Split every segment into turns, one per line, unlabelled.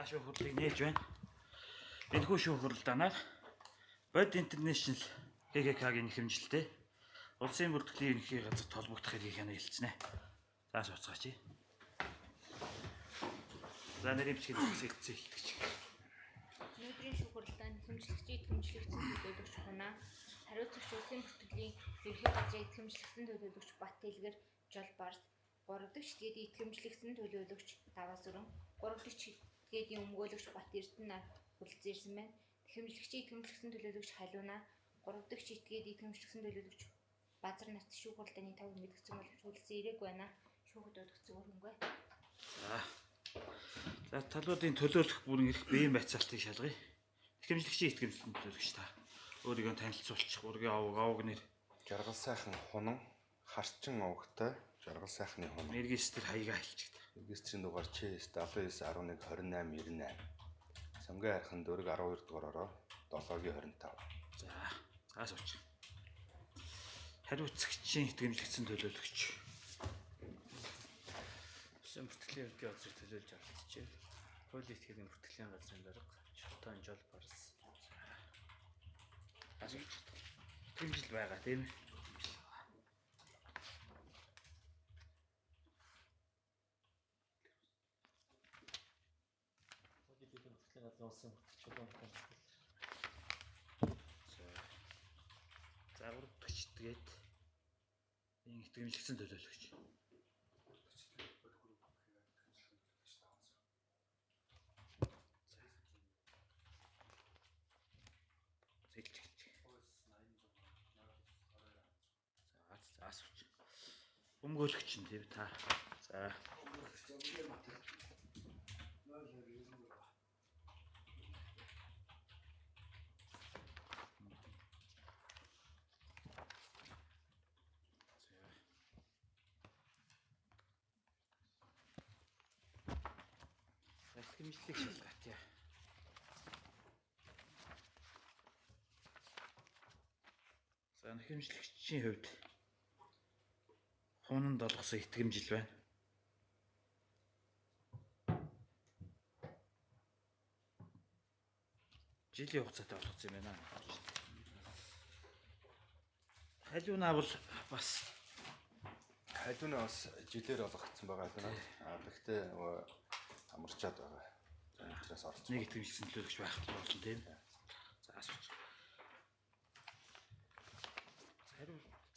Шүүхрлийг нээж байна. Энэхүү шүүхрэлданаар Bud International ХКК-гийн нэхэмжилтэй улсын бүртгэлийн ерөнхий газарт холбогдох хэргийг хэлцэнэ. За сууцгаач. За нэрэмчгийн хэлцээ хэлтгэж.
Өнөөдрийн шүүхрэлтанд нэхэмжлэгчид хөмжлөгдсөн төлөөлөгч Хунаа, хариуцагч улсын бүртгэлийн ерөнхий газрын итгэмжлэгдсэн төлөөлөгч Бат Дэлгэр, Жол Барс, 3 дахь шидэдийн итгэмжлэгдсэн төлөөлөгч Даваа Сүрэн, 3 дахь шидэдийн өмгөөлөгч Бат Эрдэнэ нар хүрэлцэн ирсэн байна. Нэхэмжлэгчийн итгэмжлэгдсэн төлөөлөгч Халиунаа, 3 дахь шидэдийн итгэмжлэгдсэн төлөөлөгч Базар нарт шүүхрэлтийн тав мэдгдсэн боловч хүрэлцэн ирээг байна. Шүүхэд удагцсан хөнгөө.
За талуудын төлөөлөх бүрэн эрх биеийн байцаалтыг шалгая. Нэхэмжлэгчийн итгэмжлэгдсэн төлөөлөгч та өөрийгөө танилцуулчих. Ургийн аваг нэр
Жаргал сайхан хунан, харчин овогтой жаргал сайхны хунан.
Регистр хаягаа хэлчих.
Регистрийн дугаар C79112898. Сонгой хайрхан дөрөг 12 дугаараараа 7-25.
За сууч. Хариуцагчийн итгэмжлэгдсэн төлөөлөгч. Улсын бүртгэлийн ерөнхий газрыг төлөөлж оролцжээ. Хуулийн этгээлийн бүртгэлийн газрын дарга Шалтан Жол Барс. Итгэмжил байгаа тийм ээ.
Улсын бүртгэгч
За урдч тэгээд энэ итгэмжлэгдсэн төлөөлөгч. За асууч. Өмгөөлөгч нь тийм та. За. Нэхэмжлэг шалгаат яа. За нэхэмжлэгчийн хувьд хунанд олгосон итгэмжил байна. Жилийн хугацаатай олгосон юм байна. Халиунаа бол бас
жилээр олгогдсон байгаа юм. Гэхдээ амарчаад байгаа. Учраас оролцсон.
Нэг итгэмжлэгдсэн төлөөлөгч байх болно тийм. За асууч.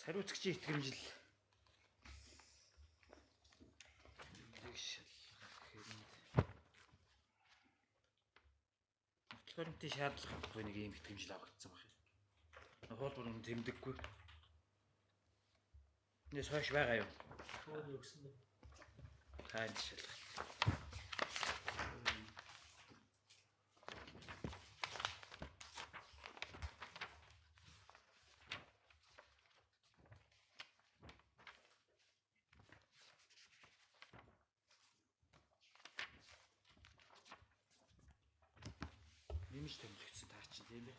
Хариуцагчийн итгэмжил Нотлоримтын шаардлагагүй нэг ийм итгэмжил авагдсан байна. Хуулбар нь тэмдэггүй. Нэс хойш байгаа юу?
хууль өгсөн дээ.
Хаан шалгах. Нэмж томилогдсон таа чинь тийм ээ.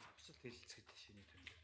Авсал хэлцэхэд шиний томилог.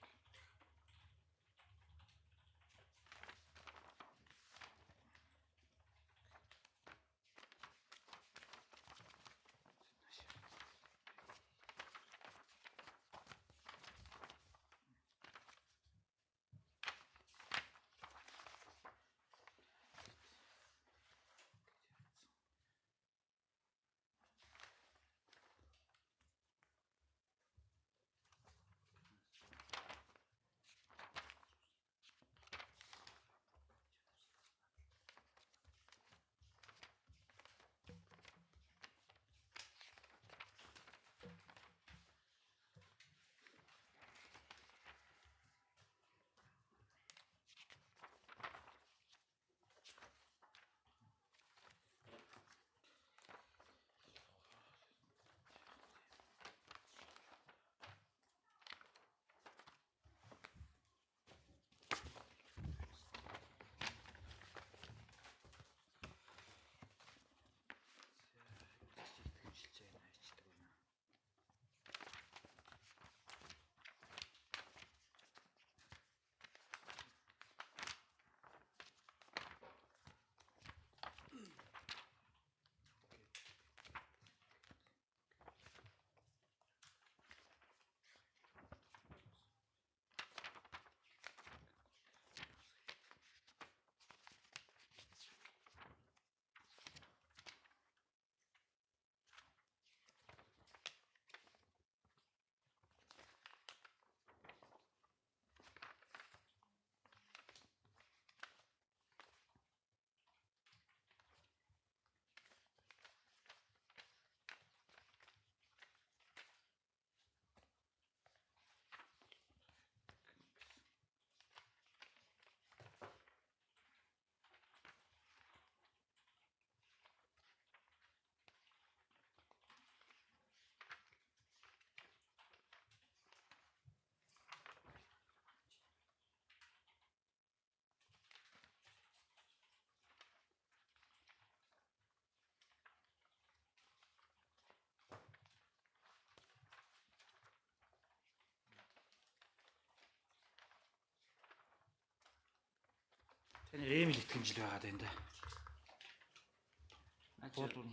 Таны ийм л итгэмжил байгаа даа энэ да.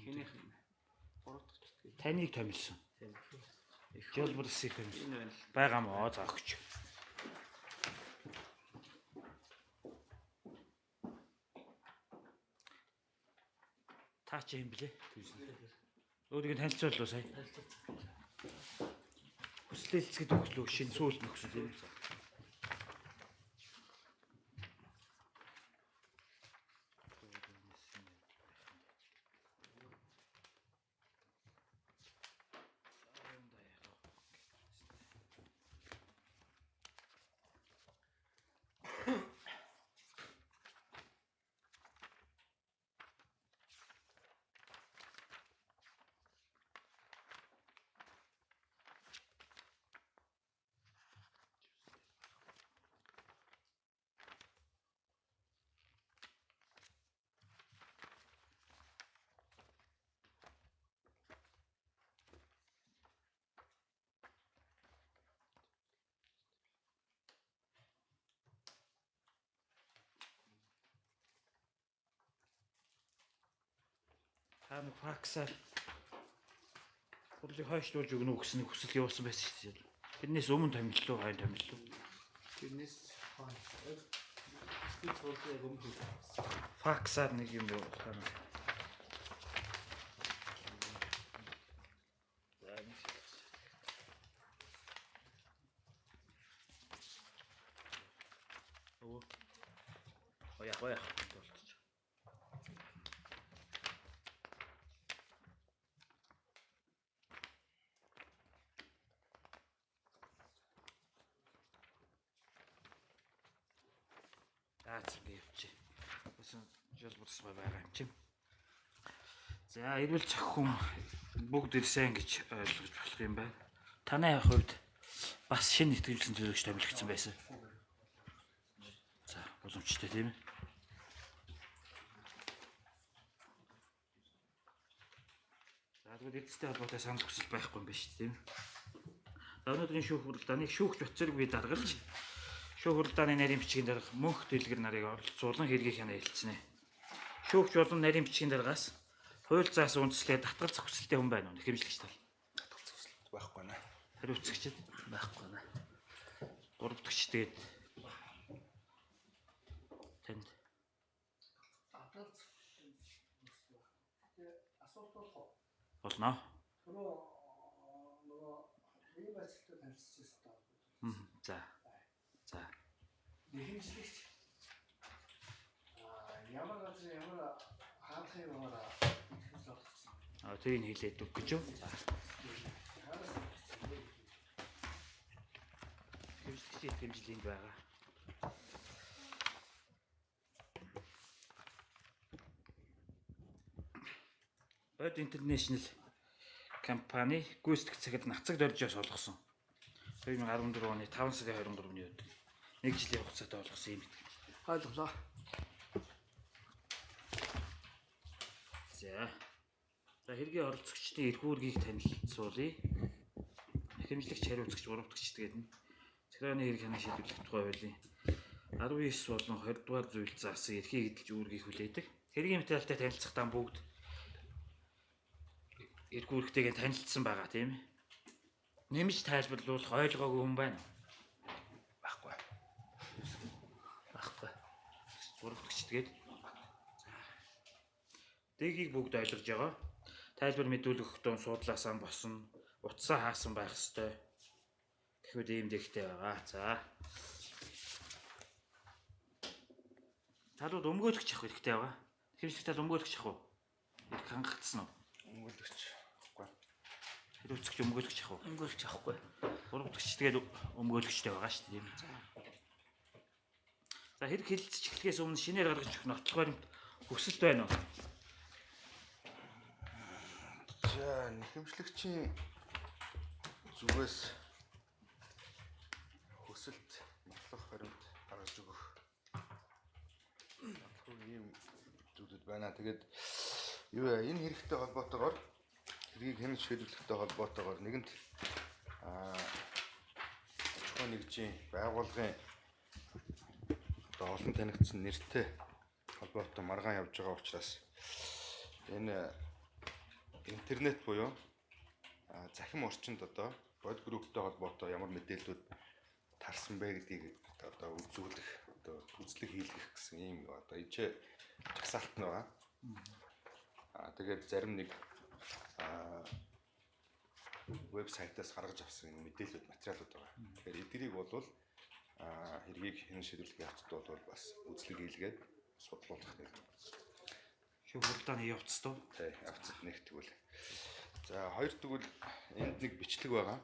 Хинийх нь 3 дахь читгэл.
Таныг томилсон.
Тийм.
Жолборсыг томилсон.
Энэ байна л.
Байгаа мó заахч. Та ч юм блэ? Өөрийг нь танилцууллаа сая. Хүслэлцгэд өгслөө шинэ сүүлд нөхсөл юм. Та нэг факсаар хурлыг хойшлуулж өгнө үү гэсэн хүсэл явуулсан байсан шүү дээ. Тэрнээс өмнө томиллоо, хайн томиллоо.
Тэрнээс стил суулж яг өмнө.
Факсаар нэг юм явуулсан. Яг болчих. Цэгээ явчих. Басан жолборс байгаа юм чинь. За, эрүүл цахим бүгд ирсэн гэж ойлгож болох юм байна. Танай хувьд бас шинэ итгэмжлэн төлөвч томилогдсон байсан. За, боломжтой тийм ээ. За, тэгвэл эцэстэй холбоотой санал хүсэл байхгүй юм байна шүү дээ, тийм ээ. Өнөөдрийн шүүх хуралдааныг шүүгч Батцэрэг би даргалж шүүх хуралдааны нарийн бичгийн дарга мөнх дэлгэр нарыг оролцуулан хэргийг хянаа хэлцэнэ. Шүүгч болон нарийн бичгийн даргаас хууль заасан үндслээ татгалзах хүсэлтэй хүн байна уу? Хэмжлэгч тал.
Татгалзах хүсэлт байхгүй наа.
Хариуцагчд байхгүй наа. Гуравдагч тэгээд танд болно. За. За.
Нэхэмжлэгч ямар газар ямар хаалхын байгаараа итгэж олгосон.
Тэрийг хэлээд үг гэж юу? За. Хэмжлэгчийн хэмжлэнд байгаа. Бод International компани гүйцэтгэх цагт нацаг дөржөөс олгосон. 2014 оны 5 сарын 23-ны өдөр 1 жилийн хугацаатай олгосон юм гэдэг.
Ойлголоо.
За. За хэргийн оролцогчдын эрх үүргийг танилцуулъя. Хэмжлэгч хариуцагч гуравдагч гэдэг нь захиргааны хэрэг хянаа шийдвэрлэх тухай хуулийн 19 болон 20 дугаар зүйл заасан эрхийг эдэлж үүргийг хүлээдэг. Хэргийн материалтай танилцахдаа бүгд эрх үүрэгтэйгээ танилцсан байгаа тийм ээ. Нэмж тайлбарлуулах ойлгоогүй хүн байна уу?
Байхгүй.
Байхгүй. Гуравдагч тэгээд дэгийг бүгд ойлгож байгаа. Тайлбар мэдүүлэх тун суудлаасаа босно. Утсаа хаасан байх ёстой. Гэхүүд ийм дэгтэй байгаа. За. Талууд өмгөөлөгч авах хэрэгтэй байгаа. Хэмжлэгтэй өмгөөлөгч авах уу? Их хангагдсан уу?
Өмгөөлөгч авахгүй.
Хариуцагч өмгөөлөгч авах уу?
Өмгөөлж авахгүй.
Гуравдагч тэгээд өмгөөлөгчтэй байгаа шүү дээ. За хэрэг хэлэлцэж эхлэхээс өмнө шинээр гаргаж өгөх нотлох баримт хүсэлт байна уу?
За, нэхэмжлэгчийн зүгээс хүсэлт нотлох баримт гаргаж өгөх. Ийм зүйлүүд байна. Тэгээд юу вэ? Энэ хэрэгтэй холбоотойгоор хэргийг хянаж шийдвэрлэхтэй холбоотойгоор нэгэнт чухал нэгжийн байгууллагын одоо олон танигдсан нэртэй холбоотой маргаан явж байгаа учраас энэ интернет буюу захим орчинд одоо бод групптэй холбоотой ямар мэдээллүүд тарсан бэ гэдгийг одоо үзүүлэх, одоо үзлэг хийлгэх гэсэн ийм одоо ижээ жагсаалт нь байгаа. Тэгээд зарим нэг вебсайтаас гаргаж авсан мэдээлэлүүд, материалууд байгаа. Тэгэхээр эдгэрийг бол хэргийг хэн шийдвэрлэх явцад бол бас үзлэг хийлгээд судлуулах нэг
хуралдааны явц тоо.
тий, явцад нэг тэгвэл. За хоёр тэгвэл энд нэг бичлэг байгаа.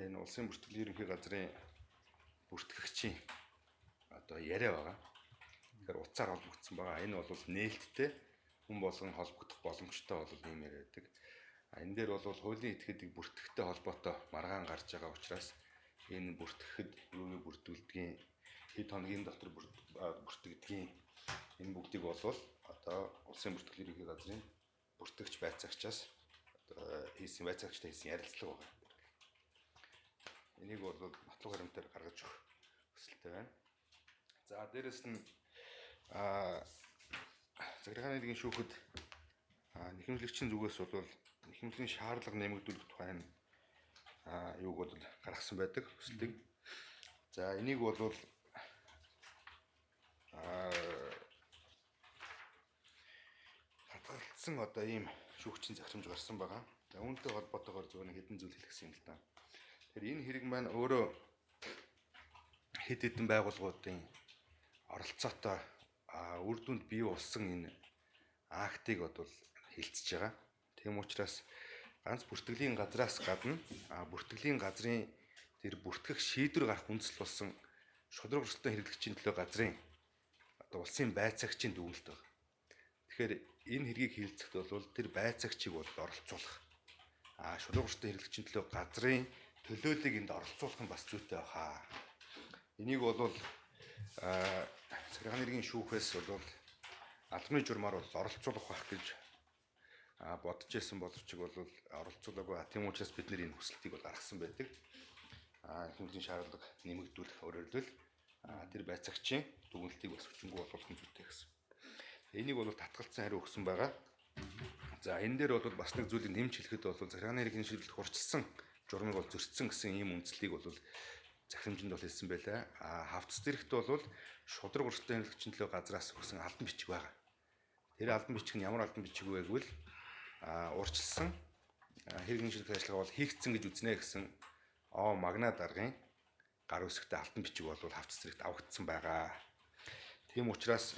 Энэ улсын бүртгэлийн ерөнхий газрын бүртгэгчийн одоо яриа байгаа. Тэгэхээр утсаар холбогдсон байгаа. Энэ бол нээлттэй хүн болгон холбогдох боломжтой бол ийм яриа байдаг. Энэ дээр бол хуулийн этгээдийг бүртгэхтэй холбоотой маргаан гарч байгаа учраас энэ бүртгэхэд юуны бүрдүүлдгийн хэд хоногийн дотор бүртгэдгийн энэ бүгдийг бол одоо улсын бүртгэлийн ерөнхий газрын бүртгэгч байцаагчаас одоо хийсэн байцаагчтай хийсэн ярилцлага байгаа. Энийг бол нотлох баримтаар гаргаж өгөх хүсэлтэй байна. За дээрэс нь захиргааны нэгэн шүүхэд нэхэмжлэгчийн зүгээс бол нэхэмжлийн шаардлага нэмэгдүүлэх тухай юуг бол гаргасан байдаг хүсэлтийг. За энийг бол хатгалтсан одоо ийм шүүгчийн захирамж гарсан байгаа. За үүнтэй холбоотойгоор зөв нэг хэдэн зүйл хэлсэн юм л да. Тэгэхээр энэ хэрэг маань өөрөө хэд хэдэн байгууллагуудын оролцоотой үр дүнд бий болсон энэ актыг бол хилцэж байгаа. Тийм учраас ганц бүртгэлийн газраас гадна бүртгэлийн газрын тэр бүртгэх шийдвэр гарах үндэслэл болсон шудраг өрсөлдөөн хэрэглэгчийн төлөө газрын одоо улсын байцаагчийн дүгнэлт байна. Тэгэхээр энэ хэргийг хилцэхэд бол тэр байцаагчийг бол оролцуулах. Шудраг өрсөлдөөн хэрэглэгчийн төлөө газрын төлөөллийг энд оролцуулах нь бас зүйтэй баха. Энийг бол захиргааны нэгэн шүүхээс бол албаны журмаар бол оролцуулах байх гэж бодож байсан боловч бол оролцуулаагүй. Тийм учраас бид нэр энэ хүсэлтийг бол гаргасан байдаг. Хэвлэлийн шаардлага нэмэгдүүлэх өөрөөр тэр байцаагчийн дүгнэлтийг бас хүчингү болгох нь зүйтэй гэсэн. Энийг бол татгалцсан хариу өгсөн байгаа. За энэ дээр бол бас нэг зүйлийг нэмж хэлэхэд бол захиргааны нэгэн шийдвэрлэх хурцлсан журмыг бол зөрчсөн гэсэн ийм үндслийг бол захирамжинд бол хэлсэн байлаа. Хавцас зэрэгт бол шудраг өрсөлдөөн хэрэглэгчийн төлөө газраас өгсөн албан бичиг байгаа. Тэр албан бичиг нь ямар албан бичиг вэ гэвэл урьдчилсан хэрэгний шийдвэрлэх ажиллагаа бол хийгдсэн гэж үзнэ гэсэн магна даргын гар үсгтэй албан бичиг бол хавцас зэрэгт авагдсан байгаа. Тийм учраас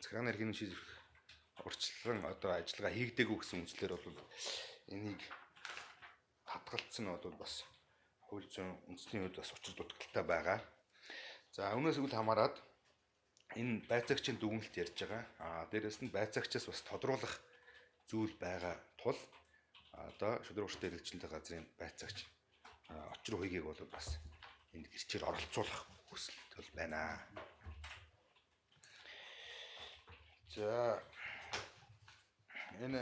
захиргааны хэрэгний шийдвэрлэх урьдчилсан одоо ажиллагаа хийгдээгүй гэсэн үндслээр бол энийг хатгалцсан нь бол бас хууль зүйн үндэсний хувьд бас учир дутагдaltaй байгаа. За үүнээс үл хамааран энэ байцаагчийн дүгнэлт ярьж байгаа. Дээрээс нь байцаагчаас бас тодруулах зүйл байгаа тул одоо шудраг өрсөлдөөн хэрэглэгчтэй газрын байцаагч очир хуйгийг бол бас энд гэрчээр оролцуулах хүсэлт бол байна. За энэ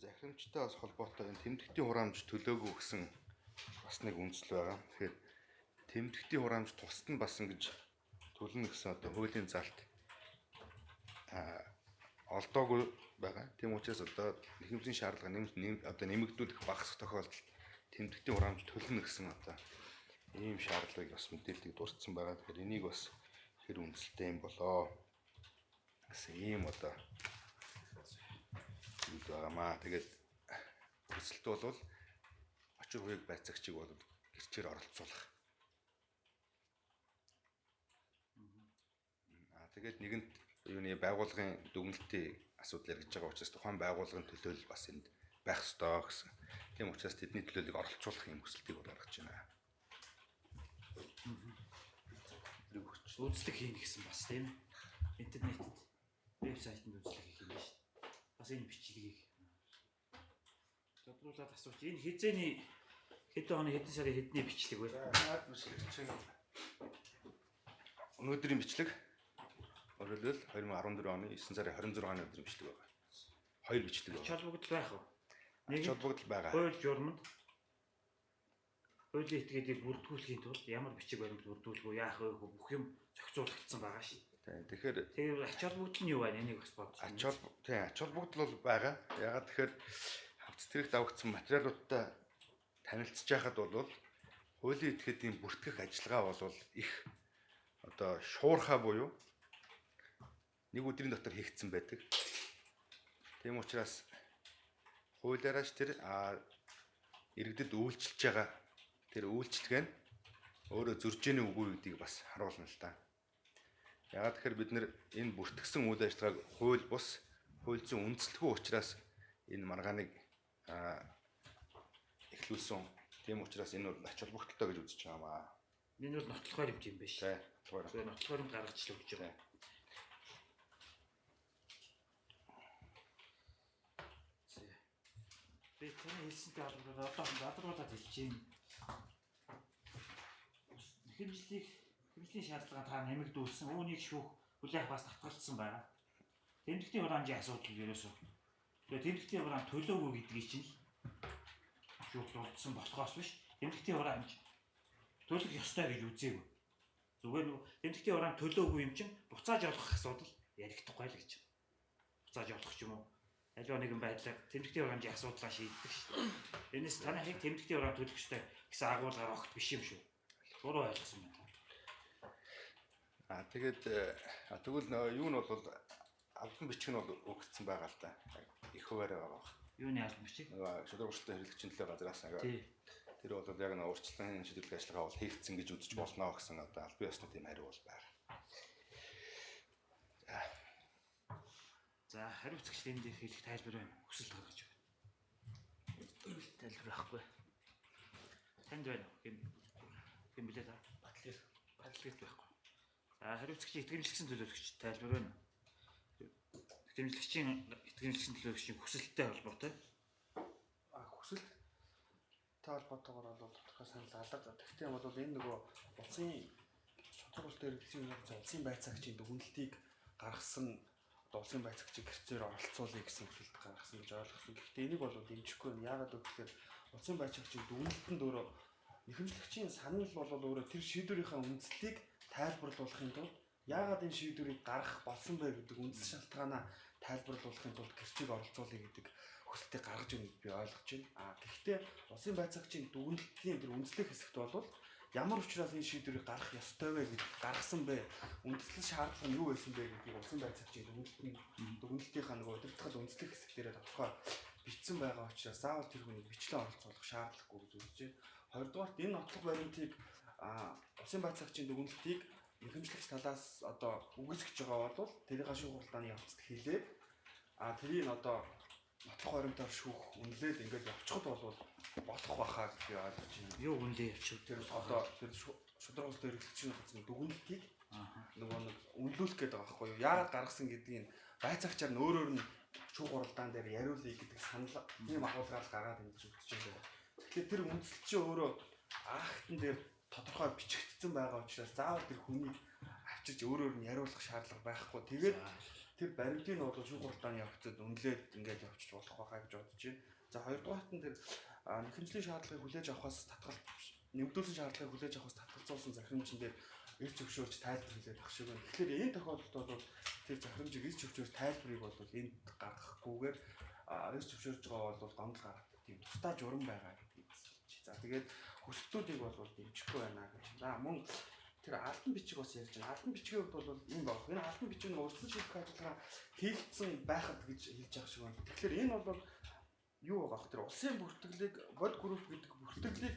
захирамжтай бас холбоотой энэ тэмдэгтийн хураамж төлөөгүй гэсэн бас нэг үндэслэл байгаа. Тэгэхээр тэмдэгтийн хураамж тусад нь бас ингэж төлнө гэсэн одоо хуулийн залт олдоогүй байгаа. Тийм учраас одоо нэхэмжлийн шаардлага нэмэгдүүлэх багасх тохиолдолд тэмдэгтийн хураамж төлнө гэсэн одоо ийм шаардлагыг бас мэдээллийг дурдсан байгаа. Тэгэхээр энийг бас хэр үндэслэлтэй юм болоо гэсэн ийм одоо байгаамаа. Тэгээд хүсэлт бол очир хуйг байцаагчийг бол гэрчээр оролцуулах. Тэгээд нэгэнт юуны байгууллагын дүгнэлтийн асуудал яригдж байгаа учраас тухайн байгууллагын төлөөлөл бас энд байх ёстой гэсэн. Тийм учраас тэдний төлөөллийг оролцуулах юм хүсэлтийг бол гаргаж байна.
Үзлэг хийнэ гэсэн бас тийм интернетэд вебсайтанд үзлэг хийх юм биш. Бас энэ бичлэгийг тодруулаад асууч. Энэ хизээний хэдэн оны хэдэн сарын хэдний бичлэг вэ?
Өнөөдрийн бичлэг өөрөлдөл 2014 оны 9 сарын 26-ны өдрийн бичлэг байгаа. Хоёр бичлэг байна.
Чалбогдол байх уу?
Ач холбогдол байгаа.
Хууль журманд хуулийн этгээдийг бүрдгүүлэхийн тулд ямар бичиг баримт бүрдүүлэх үү, яах вэ бүх юм зохицуулагдсан байгаа шүү. Тэгэхээр ач холбогдол нь юу байна? Энийг бас бодсон.
Ач холбогдол бол байгаа. Ягаад тэгэхээр хавц тэрэг давагдсан материалуудтай танилцж байхад бол хуулийн этгээдийн бүртгэх ажиллагаа бол их одоо шуурхаа буюу нэг өдрийн дотор хийгдсэн байдаг. Тийм учраас хуулиараач тэр иргэдэд үйлчилж байгаа тэр үйлчлэгээ нь өөрөө зөрж ийн үгүй гэдгийг бас харуулна л та. Ягаад тэгэхээр бид нэр энэ бүртгэгдсэн үйл ажиллагааг хууль бус хууль зүйн үндэслэхгүй учраас энэ маргааныг эхлүүлсэн. Тийм учраас энэ бол ач холбогдолтой гэж үзэж байгаа маа.
Энэ бол нотлохоор юм биш.
Тийм.
Нотлохоор нь гаргаж л өгч байгаа. Би таны хэлсэнтэй холбоотой одоо бадруудад хэлж байна. Хэмжлийн шаардлага та нэмэгдүүлсэн. Үүнийг шүүх хүлээх бас татгалцсан байгаа. Тэмдэгтийн хураамжийн асуудал ерөөсөө. Тэгээ тэмдэгтийн хураамж төлөөгүй гэдгийг чинь шүүх дурдсан болохоос биш. Тэмдэгтийн хураамж төлөх ёстой гэж үзээгүй. Зүгээр нэг тэмдэгтийн хураамж төлөөгүй юм чинь буцааж олох асуудал ярихдаггүй л гэж. Буцааж олох ч юм уу. Аливаа нэгэн байдлаар тэмдэгтийн хураамжийн асуудлаа шийддэг шүү дээ. Энэс таны хийг тэмдэгтийн хураамж төлөх ёстой гэсэн агуулгаар огт биш юм шүү. Буруу ойлгосон байна.
Тэгээд тэгвэл юу нь бол албан бичих нь бол өгөгдсөн байгаа л да. Их хуваараа байгаа.
Юуны албан бичих?
Шударгуулалтын хэрэглэгчийн төлөө газраас тэр бол яг нэг урьдчилан шийдвэрлэх ажиллагаа бол хийгдсэн гэж үзэж болно гэсэн одоо албан ёсны тийм хариу бол байна.
За хариуцагч энэ дээр хэлэх тайлбар байна. Хүсэлт гаргаж байна. Тайлбар авахгүй. Танд байна уу? Гэм билээ та. Батлгийт байхгүй. За хариуцагчийн итгэмжлэгчийн төлөөлөгч тайлбар байна. Итгэмжлэгчийн төлөөлөгчийн хүсэлттэй холбоотой.
Хүсэлт холбоотойгоор бол тодорхой санал алга. Тэгвэл бол энэ нөгөө улсын шударгуулалтын хэрэглэлийн улсын байцаагчийн дүгнэлтийг гаргасан улсын байцаагчийг гэрцээр оролцуулъя гэсэн хүсэлт гаргасан гэж ойлгосон. Гэхдээ энийг бол дэмжихгүй нь яагаад гэвэл улсын байцаагчийн дүгнэлтэнд өөрөө нэхэмжлэгчийн санал бол өөрөө тэр шийдвэрийнхээ үндслийг тайлбарлуулахын тулд яагаад энэ шийдвэрийг гаргах болсон бэ гэдэг үндсэн шалтгаанаа тайлбарлуулахын тулд гэрчийг оролцуулъя гэдэг хүсэлтийг гаргаж өгнө гэж би ойлгож байна. Гэхдээ улсын байцаагчийн дүгнэлтийн тэр үндслэх хэсэгт бол ямар учраас энэ шийдвэрийг гаргах ёстой вэ гэдэг гаргасан бэ? Үндэслэл шаардлага нь юу байсан бэ гэдгийг улсын байцаагчийн дүгнэлтийнхаа нөгөө удирдахад үндэслэх хэсэг дээр тодорхой бичсэн байгаа учраас заавал тэр хүнийг бичлэн оролцуулах шаардлагагүй гэж үзэж байна. Хоёрдугаарт энэ нотлох баримтыг улсын байцаагчийн дүгнэлтийг нэхэмжлэгч талаас одоо үгүйсгэж байгаа бол тэрийн шүүх хуралдааны явцад хэлээд тэрийг одоо нотлох баримтаар шүүх үнэлээд ингээд явчихад бол болох байхаа гэж би ойлгож байна.
Юу үнэлээ явчих.
Тэр одоо тэр шударгуулалтын хэрэглэгчийн газрын дүгнэлтийг нөгөө нэг үнэлүүлэх гэдэг байгаа байхгүй юу? Яагаад гаргасан гэдгийг байцаагчаар нь өөрөөр нь шүүх хуралдаан дээр яриулъя гэдэг санал тийм агуулгаар гаргаад ингэж үзэж байна. Тэгэхээр тэр үндсэл чинь өөрөө актан дээр тодорхой бичигдсэн байгаа учраас заавал тэр хүнийг авчирч өөрөөр нь яриулах шаардлага байхгүй. Тэгээд тэр баримтыг бол шүүх хуралдааны явцад үнэлээд ингээд явчих болох байхаа гэж бодож байна. За хоёрдугаарт нь тэр нэхэмжлийн шаардлагыг хүлээж авахаас нэмэгдүүлсэн шаардлагыг хүлээж авахаас татгалзуулсан захирамжин дээр эрс зөвшөөрч тайлбар хийлээд ах шиг байна. Тэгэхээр энэ тохиолдолд бол тэр захирамжийг эрс зөвшөөрч тайлбарыг бол энд гаргахгүйгээр эрс зөвшөөрж байгаа бол гомдол гаргах тийм тусдаа журам байгаа гэдгийг хэлж. За тэгээд хүсэлтүүдийг бол дэмжихгүй байна гэж. За мөн тэр алтан бичиг бас ярьж байна. Алтан бичгийн хувьд бол юм байна. Энэ алтан бичиг нь урьдчилан шийдвэрлэх ажиллагаа хийгдсэн байхад гэж хэлж байгаа шиг байна. Тэгэхээр энэ бол юу байгаа вэ? Тэр улсын бүртгэлийг бод групп гэдэг бүртгэлийг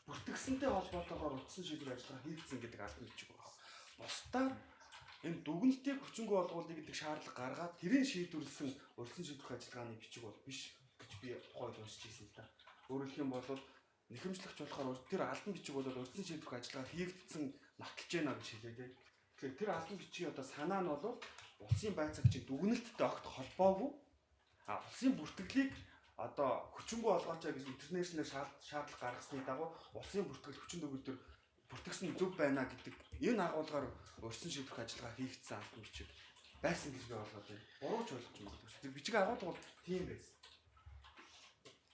бүртгэсэнтэй холбоотойгоор утсан шийдвэр ажиллагаа хийгдсэн гэдэг алтан бичиг байна. Бусдаар энэ дүгнэлтийг хүчингү болгуулъя гэдэг шаардлага гаргаад тэрийг шийдвэрлсэн урьдчилан шийдвэрлэх ажиллагааны бичиг бол биш гэж би тухайд уншиж ирсэн л да. Өөрөөр хэлэх юм бол нэхэмжлэгч болохоор тэр алтан бичиг бол урьдчилан шийдвэрлэх ажиллагаа хийгдсэн нотолж байна гэж хэлээ. Тэгэхээр тэр алтан бичгийн одоо санаа нь бол улсын байцаагчийн дүгнэлттэй огт холбоогүй улсын бүртгэлийг одоо хүчингү олгооч гэж интернэшнл шаардлага гаргасны дагуу улсын бүртгэл хүчин төгөлдөр бүртгэсэн зөв байна гэдэг энэ агуулгаар урьдчилан шийдвэрлэх ажиллагаа хийгдсэн алтан бичиг байсан гэж би ойлгоод байна. Бурууч ойлгож магадгүй. Тэр бичиг агуулга бол тийм байсан.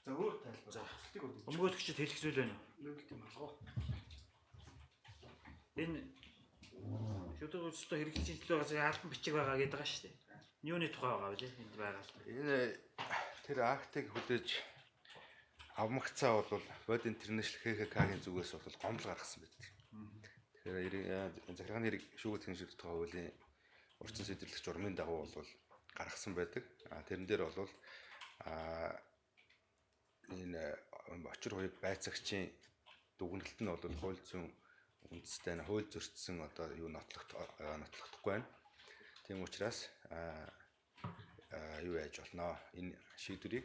За өөр тайлбар. Хүсэлтийг бол
Өмгөөлөгчд хэлэх зүйл байна уу?
Нөлт юм алгаа.
Энэ шудраг үйлчлэлтэй хэрэгжилжийн төлөө газрын албан бичиг байгаа гэдэг байгаа шүү дээ. Юуны тухай байгаа вэ? Энд байгаа л.
Энэ тэр актыг хүлээж авмагцаа бол World International HKK-гийн зүгээс бол гомдол гаргасан байдаг. Тэгэхээр захиргааны хэрэг шүүгэл тэнцвэрт тухай хуулийн урьдчилан сэдвэрлэх журмын дагуу бол гаргасан байдаг. Тэрэн дээр бол энэ очир хуйг байцаагчийн дүгнэлт нь бол хууль зүйн үндэстэй хууль зөрчсөн одоо юу нотлохдохгүй байна. Тийм учраас юу яаж болно? Энэ шийдвэрийг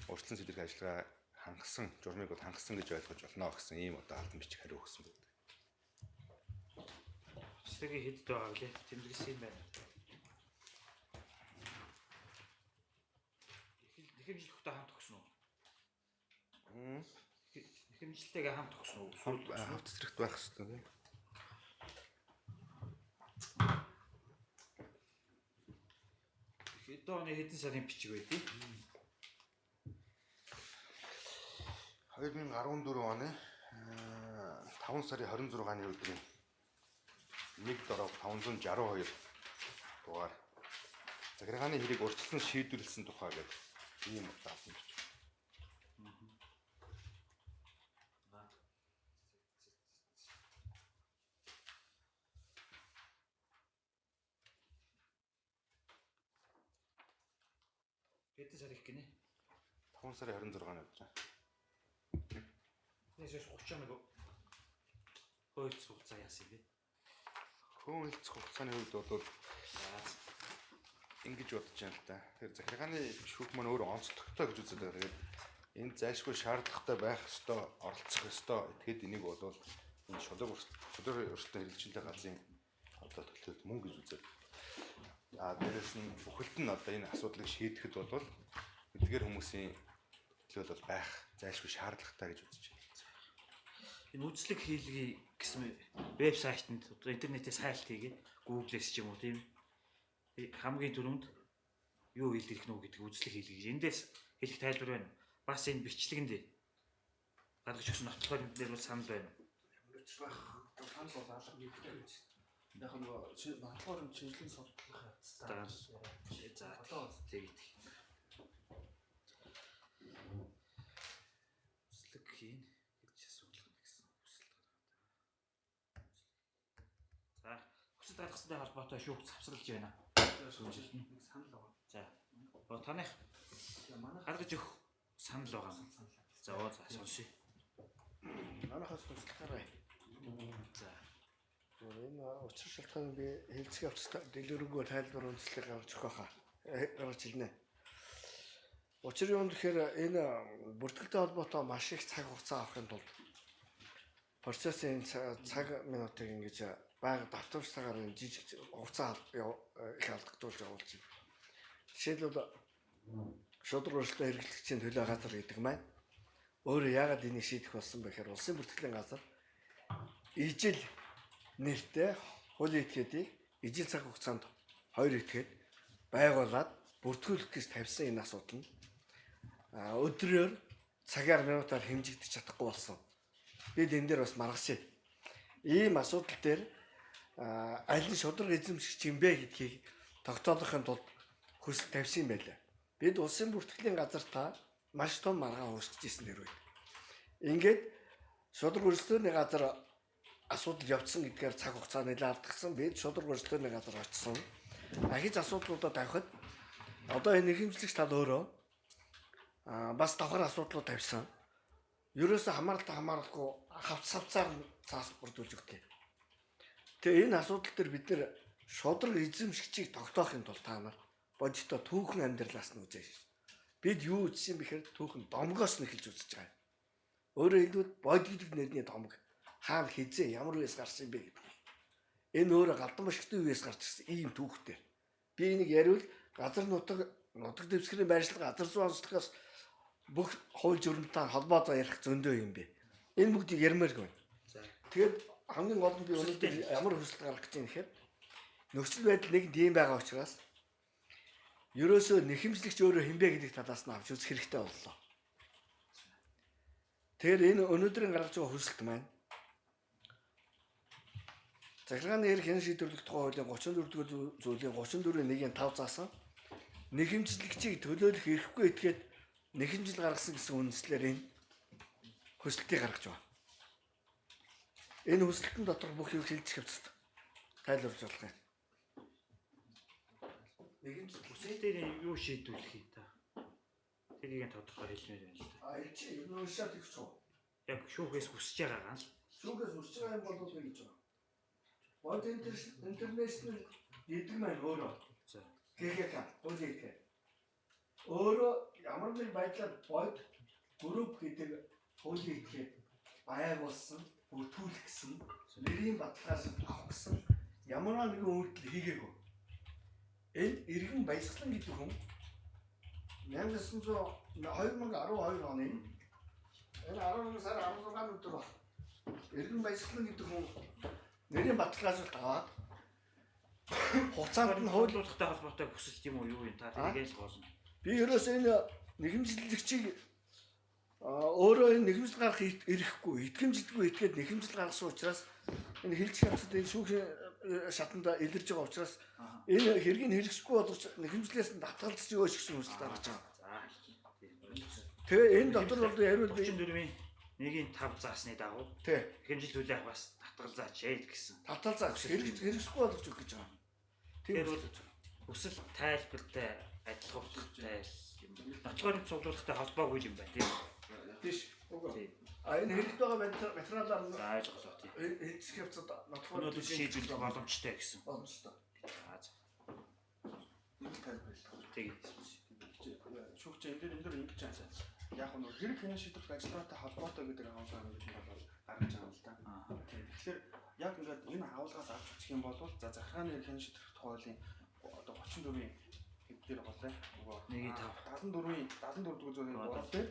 урьдчилан сэдвэрлэх ажиллагаа хангасан журмыг бол хангасан гэж ойлгож болно гэсэн ийм одоо албан бичиг хариу өгсөн байдаг.
Цэцгийн хэд байгаа вэ? Тэмдэглэсэн юм байна. Нэхэмжлэхтэй хамт өгсөн үү? Нэхэмжлэлтэйгээ хамт өгсөн үү?
Хамт зэрэгт байх хэрэгтэй тийм.
Хэдэн оны хэдэн сарын бичиг вэ тийм?
2014 оны 5 сарын 26-ны өдрийн 1/562 дугаар захиргааны хэрэг урьдчилан шийдвэрлсэн тухай гэдэг ийм албан бичиг.
Хэдэн сар их гинэ?
5 сарын 26-ны өдөр.
Нэшээс 31 хууль хугацаа яасан бэ?
Хууль хугацааны хувьд бол ингэж бодож байна л да. Тэгэхээр захиргааны шүүх маань өөрөө онцлогтой гэж үздэг. Тэгээд энэ зайлшгүй шаардлагатай байх ёстой, оролцох ёстой. Тэгэхэд энийг бол энэ шудраг өрсөлдөөн хэрэгжилтэй газрын одоо төлөвлөлт мөн гэж үздэг. Дээрээс нь бүхэлд нь одоо энэ асуудлыг шийдэхэд бол эдгээр хүмүүсийн төлөвлөлт бол байх зайлшгүй шаардлагатай гэж үзэж байна.
Энэ үзлэг хийлгээ гэсэн вебсайтанд одоо интернетээс хайлт хийгээд Google-с ч юм уу тийм хамгийн түрүүнд юу хийлгэх нү гэдэг үзлэг хийлгээ гэж эндээс хэлэх тайлбар байна. Бас энэ бичлэгэнд гаргаж өгсөн нотлохоор энэ дээр бол санал байна.
Өөрчлөх санал бол алга гэдэг үү? Яг нөгөө батлахаар чиглэн судлах явцдаа.
За тэгээд үзлэг хийн гэж асуулгана гэсэн хүсэлт гаргав. За хүсэлт гаргасантай холбоотой шүүх завсарлаж байна.
Санал байгаа.
За таных гаргаж өгөх санал байгаа. За сонсъё.
Манайхаас туслахаарай.
За
Энэ учир шалтгааныг би хэлцэх явцдаа дэлгэрэнгүй тайлбар үндэслэх гаргаж өгөх хаа. Гаргаж хэлнэ. Учир нь тэгэхээр энэ бүртгэлтэй холбоотой маш их цаг хугацаа авахын тулд процессын цаг минутыг ингэж байга давтамжтайгаар жижиг хугацаа их алдагдуулж явуулж байна. Жишээлбэл шудраг өрсөлдөөн хэрэглэгчийн төлөө газар гэдэг маань өөрөө яагаад энийг шийдэх болсон бэ гэхээр улсын бүртгэлийн газар ижил нэртэй хуулийн этгээдийг ижил цаг хугацаанд 2 этгээд байгуулад бүртгүүлэх гэж тавьсан энэ асуудал нь өдрөөр цагаар минутаар хэмжигдэж чадахгүй болсон. Бид энэ дээр бас маргасаа. Ийм асуудал дээр аль нь шудраг эзэмшигч юм бэ гэдгийг тогтоохын тулд хүсэл тавьсан юм байлаа. Бид улсын бүртгэлийн газартаа маш том маргаан үүсгэж ирсэн дэр үед. Ингээд шудраг өрсөлдөөний газар асуудал явцсан гэдгээр цаг хугацаа нэлээд алдагдсан. Бид шудраг өрсөлдөөний газар очсон. Ахиж асуудлуудаа тавихад одоо энэ нэхэмжлэгч тал өөрөө бас давхар асуудлууд тавьсан. Ерөөсөө хамааралгүй хавцаар цаас бүрдүүлж өгдөө. Тэгээ энэ асуудал дээр бид нэр шудраг эзэмшигчийг тогтоохын тулд та нар бодиттой түүхэн амьдралаас нь үзэж. Бид юу үзсэн бэхээр түүхэн домгоос нь эхэлж үзэж байгаа. Өөрөөр хэлбэл бодит нэрний домг хаана хизээ ямар үеэс гарсан бэ гэдэг. Энэ өөрөө галдан башигтай үеэс гарч ирсэн ийм түүхтэй. Би энийг яриул газар нутаг дэвсгэрийн байршлага газар зүйн онцлогоос бүх хууль журмтай холбоотой ярих зөндөө юм бэ. Энэ бүгдийг ярмаар байна. Тэгээд хамгийн гол нь би өнөөдөр ямар хүсэлт гаргах гэж юм гэхээр нөхцөл байдал нэг тийм байгаа учраас ерөөсөө нэхэмжлэгч өөрөө хинбэ гэдэг талаас нь авч үзэх хэрэгтэй боллоо. Тэгэхээр энэ өнөөдрийн гаргаж байгаа хүсэлт маань захиргааны эрх хэн шийдвэрлэх тухай хуулийн 34-р зүйлийн 34-ийн 1-ийн 5 заасан нэхэмжлэгчийг төлөөлөх эрхгүй этгээд нэхэмжил гаргасан гэсэн үндслээр энэ хүсэлтийг гаргаж байна. Энэ хүсэлтэн дотор бүх юм хэлцэх явцад тайлбарж болох юм. Нэхэмжил
Хүсэлтээр юу шийдвэрлэх юм та? Тэрийг тодорхой хэлмээр байна л да.
чи ер нь шат их ч гоо.
Яг шүүхээс хүсэж байгаа л.
Шүүгээс үсч байгаа юм бол ингэж байна. Бод интернэшнл гэдэг маань өөрөө
За.
ККК үгүй өөрөө ямар нэг байдлаар бод групп гэдэг хуулийн этгээд байгуулсан, бүртгүүлэх гэсэн, нэрийн баталгаас авах гэсэн ямар нэгэн үйлдэл хийгээгүй. Энэ иргэн баясгалан гэдэг хүн 2012 оны энэ 11 сарын 16-ны өдөр баг. Иргэн баясгалан гэдэг хүн нэрийн баталгаажуулалт аваад хугацаанд нь
хуулиудтай холбоотой хүсэлт юм уу юу юм та тэрийг л гоолно.
Би ерөөс энэ нэхэмжлэгчийг өөрөө энэ нэхэмжил гаргах ирэхгүй, итгэмжлэггүй итгээд нэхэмжил гаргасан учраас энэ хэлцэх явцад энэ шүүхийн шатанда илэрж байгаа учраас энэ хэргийг хэрэгсэхгүй болгож нэхэмжлээс нь татгалзаж өгөөч гэсэн хүсэлт гаргаж байгаа. Тэгээ энэ дотор бол яриул
34-ийн 1-ийн 5 заасны дагуу нэхэмжил төлөө авахаас татгалзаач яа гэсэн.
Татгалзаач хэрэгсэхгүй болгож өгөх гэж байгаа.
Тэр бол хүсэл тайлбартай адилхан утгатай юм. Нотлохын цуглуулгатай холбоогүй юм байна тийм.
Тийш. Энэ хэрэгт байгаа материалаар
ойлголоо тийм.
хэлцэх явцад нотлохын
өнөөдөр шийдвэрлэх боломжтой гэсэн.
Боломжтой.
Тэгээд
шүүгч энэ дээр ингэж байгаа. Яг нь хэрэг хэн шийдвэрлэх ажилтнаатай холбоотой гэдэг агуулга гэж бол гаргаж байгаа л да. Тэгэхээр яг ингээд энэ агуулгаас авч үзэх юм бол за захиргааны эрх хэн шийдвэрлэх хуулийн одоо 34-ийн дээр болоо.
Нөгөө
74-ийн 74 дугаар дээр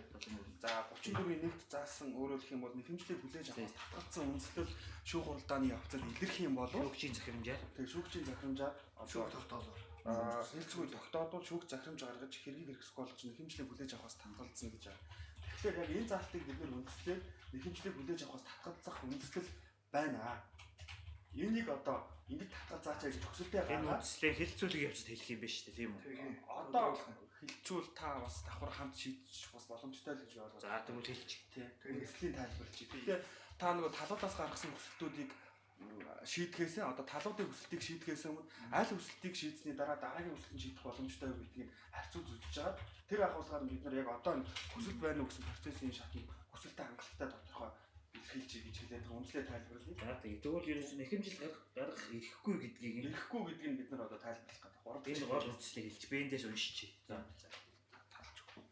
за 34-ийн 1-т заасан өөрөөр хэлэх юм бол нэхэмжлийг хүлээж авахаас татгалзсан үндэслэл шүүх хуралдааны явцад илэрх юм бол
шүүгчийн захирамжаар
шүүгчийн захирамжаар
шүүх тогтоолоор
хэлцгүй тогтоодол шүүх захирамж гаргаж хэргийг хэрэгсэх болгож нэхэмжлийг хүлээж авахаас татгалзсан гэж байна. Тэгэхээр яг энэ заалтыг бид нэр үндэслээд нэхэмжлийг хүлээж авахаас татгалзах үндэслэл байна. Энийг одоо ингэж татгалзаач гэж төсөлтэй
энэ
гаргаад
үндэслэлээ хэлцүүлэх явцад хэлэх юм биш үү тийм үү?
одоо хэлцүүл та бас давхар хамт шийдчих бас боломжтой л гэж ойлгоо.
За тэгвэл хэлчих.
Тийм. Үндэслийн тайлбарлаж. Гэхдээ та нөгөө талуудаас гаргасан хүсэлтүүдийг шийдэхээсээ одоо талуудын хүсэлтийг шийдэхээс өмнө аль хүсэлтийг шийдсэний дараа дараагийн хүсэлтийг шийдэх боломжтой гэдгийг харьцуулж үзэж байгаа. Тэр агуулгаар бид нар яг одоо хүсэл байна уу гэсэн процессын шатнд хүсэлтэй хангалттай тодорхой илэрхийлж гэж хэлээд үндэслээ тайлбарлая.
За тэгвэл ерөөс нь нэхэмжил гаргах ирэхгүй гэдгийг
бид нар одоо тайлбарлах гэдэг.
Энэ гол үндэслийг хэлж бэндээс уншчих. За таалж өгөх.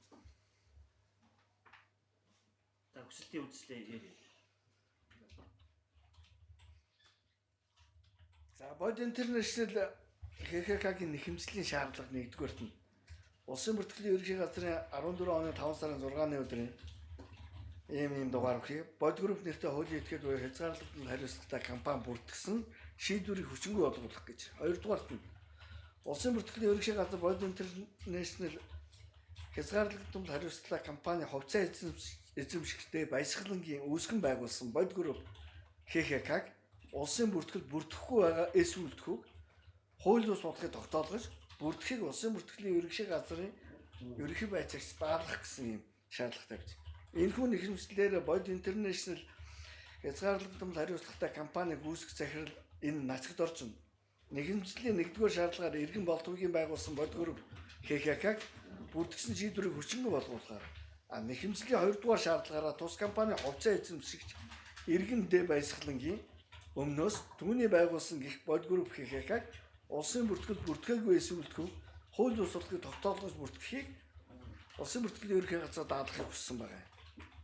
За хүсэлтийн үндэслээ ярив.
За бод интернэшнл ХХК-гийн нэхэмжлийн шаардлага нэгдүгээрт нь Улсын бүртгэлийн ерөнхий газрын 14 оны 5 сарын 6-ны өдрийн ийм дугаар өгье. Бод групп нэртэй хуулийн этгээд буюу хязгаарлалтанд хариуцлагатай компани бүртгэсэн шийдвэрийг хүчингүй болгох гэж. Хоёрдугаарт нь Улсын бүртгэлийн ерөнхий газар бод интернэшнл хязгаарлалтанд хариуцлагатай компани хувьцаа эзэмшигчдээ баясгалангийн үүсгэн байгуулсан бод групп ХХК-г улсын бүртгэл бүртгэхгүй байгаа эс үлдэхүүг хууль бус бодлогыг тогтоолгож бүртгэхийг улсын бүртгэлийн ерөнхий газрын ерөнхий байцаагч даалгах гэсэн юм шаардлага тавьж. Энэхүү нэхэмжлэлээр бод интернэшнл хязгаарлалтанд хариуцлагатай компаниг үүсгэх захирал энэ нацагт орчин. Нэхэмжлэлийн 1-р шаардлагаар иргэн болтгогийн байгуулсан бод групп ХХК-г бүртгэсэн шийдвэрийг хүчингүй болгуулахаар нэхэмжлэлийн 2-р шаардлагаараа тус компани хувьцаа эзэмшигч иргэн дэ баясгалангийн өмнөөс түүний байгуулсан гих бод групп ХХК-г улсын бүртгэл бүртгээгүй эсвэлтгүү хууль бус бодлогыг тогтоолгож бүртгэхийг улсын бүртгэлийн ерөнхий газар даалгахыг хүссэн байна.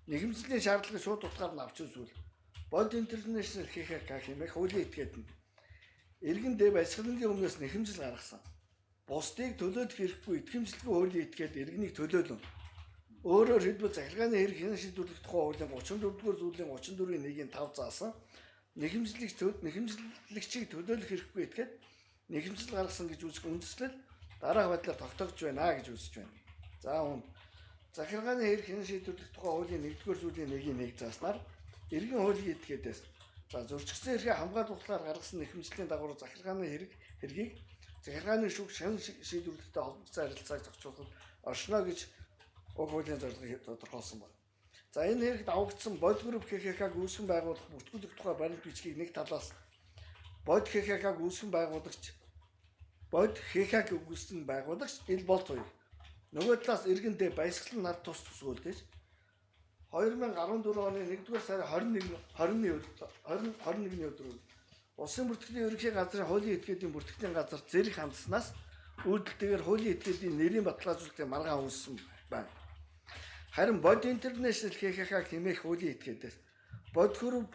Нэхэмжлэлийн шаардлагыг шууд утгаар нь авч үзвэл бод интернэшнл ХХК хэмээх хуулийн этгээд нь иргэн дэ баясгалангийн өмнөөс нэхэмжил гаргасан. Бусдыг төлөөлөх хэрэггүй итгэмжлэгүй хуулийн этгээд иргэнийг төлөөлөн. Өөрөөр хэлбэл захиргааны хэрэг хэн шийдвэрлэх тухай хуулийн 34-р зүйлийн 34-ийн 1-ийн 5 заасан нэхэмжлэгчийг төлөөлөх хэрэггүй этгээд нэхэмжил гаргасан гэж үзэх үндэслэл дараах байдлаар тогтоогдож байна гэж үзэж байна. За захиргааны хэрэг хэн шийдвэрлэх тухай хуулийн 1-р зүйлийн 1-ийг зааснаар эргэн хуулийн этгээдээс за зөрчигдсөн эрхээ хамгаалуулахаар гаргасан нэхэмжлийн дагуу захиргааны хэргийг захиргааны шүүх шин шийдвэрлэлтэй холбогдсон харилцааг зохицуулахад оршино гэж уг хуулийн зорилгыг тодорхойлсон байна. За энэ хэрэгт авагдсан Bod Group ХХК-г үүсгэн байгуулах бүртгүүлэх тухай баримт бичгийг нэг талаас Bod ХХК-г үүсгэн байгуулагч Bod ХХК-г үүсгэн байгуулагч ил болт хоёр. Нөгөө талаас иргэндээ баясгалан нар тус төсөөлдөж 2014 оны 1-р сарын 21-ний өдөр Улсын бүртгэлийн ерөнхий газрын хуулийн этгээдийн бүртгэлийн газар зэрэг хандсанаас үүдэлтэйгээр хуулийн этгээдийн нэрийн баталгаажуулалтын маргаан үүссэн байна. Харин Bod International ХХК хэмээх хуулийн этгээдээс Bod Group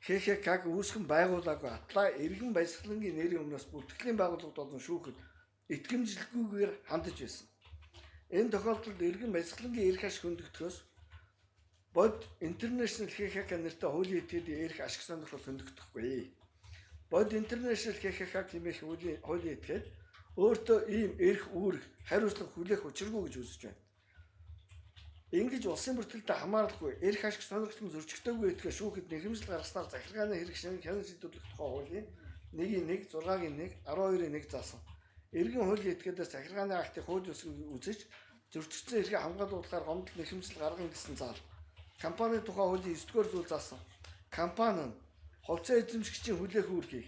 ХХК-г үүсгэн байгуулаагүй атлаа иргэн баясгалангийн нэрийн өмнөөс бүртгэлийн байгууллагад болон шүүхэд итгэмжлэлгүйгээр хандаж байсан. Энэ тохиолдолд иргэн баясгалангийн эрх ашиг хөндөгдөхөөс Bod International ХХК нэртэй хуулийн этгээдийн эрх ашиг сонирхол хөндөгдөхгүй. Bod International ХХК хэмээх хуулийн этгээд өөртөө ийм эрх үүрэг хариуцлага хүлээх учиргүй гэж үзэж байна. Ингэж улсын бүртгэлтэй хамааралгүй эрх ашиг сонирхлын зөрчигдөөгүй этгээ шүүхэд нэхэмжил гаргаснаар захиргааны хэрэг шин шийдвэрлэх тухай хуулийн 1-1, 6-1, 12-1 заасан. Эргэн хуулийн этгээдээс захиргааны актыг хууль ёсыг үзэж зөрчигдсөн эрхээ хамгаалуулахаар гомдол нэхэмжил гаргана гэсэн заал. Компани тухай хуулийн 9-р зүйл заасан. Компани нь хувьцаа эзэмшигчийн хүлээх үүргийг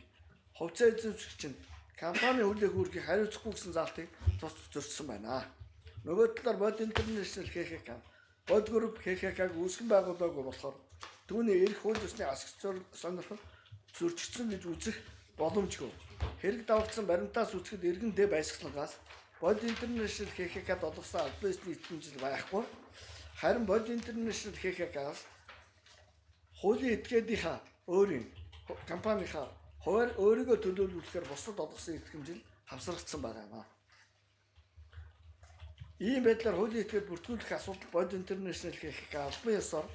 хувьцаа эзэмшигч нь компани хүлээх үүргийг хариуцахгүй гэсэн заалтыг тус зөрчсөн байна. Нөгөө талаар Bod International ХХК Bod Group ХХК-г үүсгэн байгуулаагүй болохоор түүний эрх хууль ёсны ашиг сонирхол зөрчигдсөн гэж үзэх боломжгүй. Хэрэг давагдсан баримтаас үзэхэд иргэндээ баясгалангаас Bod International ХХК-д олгосон аль биесний итгэмжил байхгүй. Харин Bod International ХХК-аас хуулийн этгээдийнхаа өөрийн компанийнхаа хуваар өөрийгөө төлөөлүүлэхээр бусдад олгосон итгэмжил хавсрагдсан байна. Ийм байдлаар хуулийн этгээд бүртгүүлэх асуудал Bod International ХХК албан ёсоор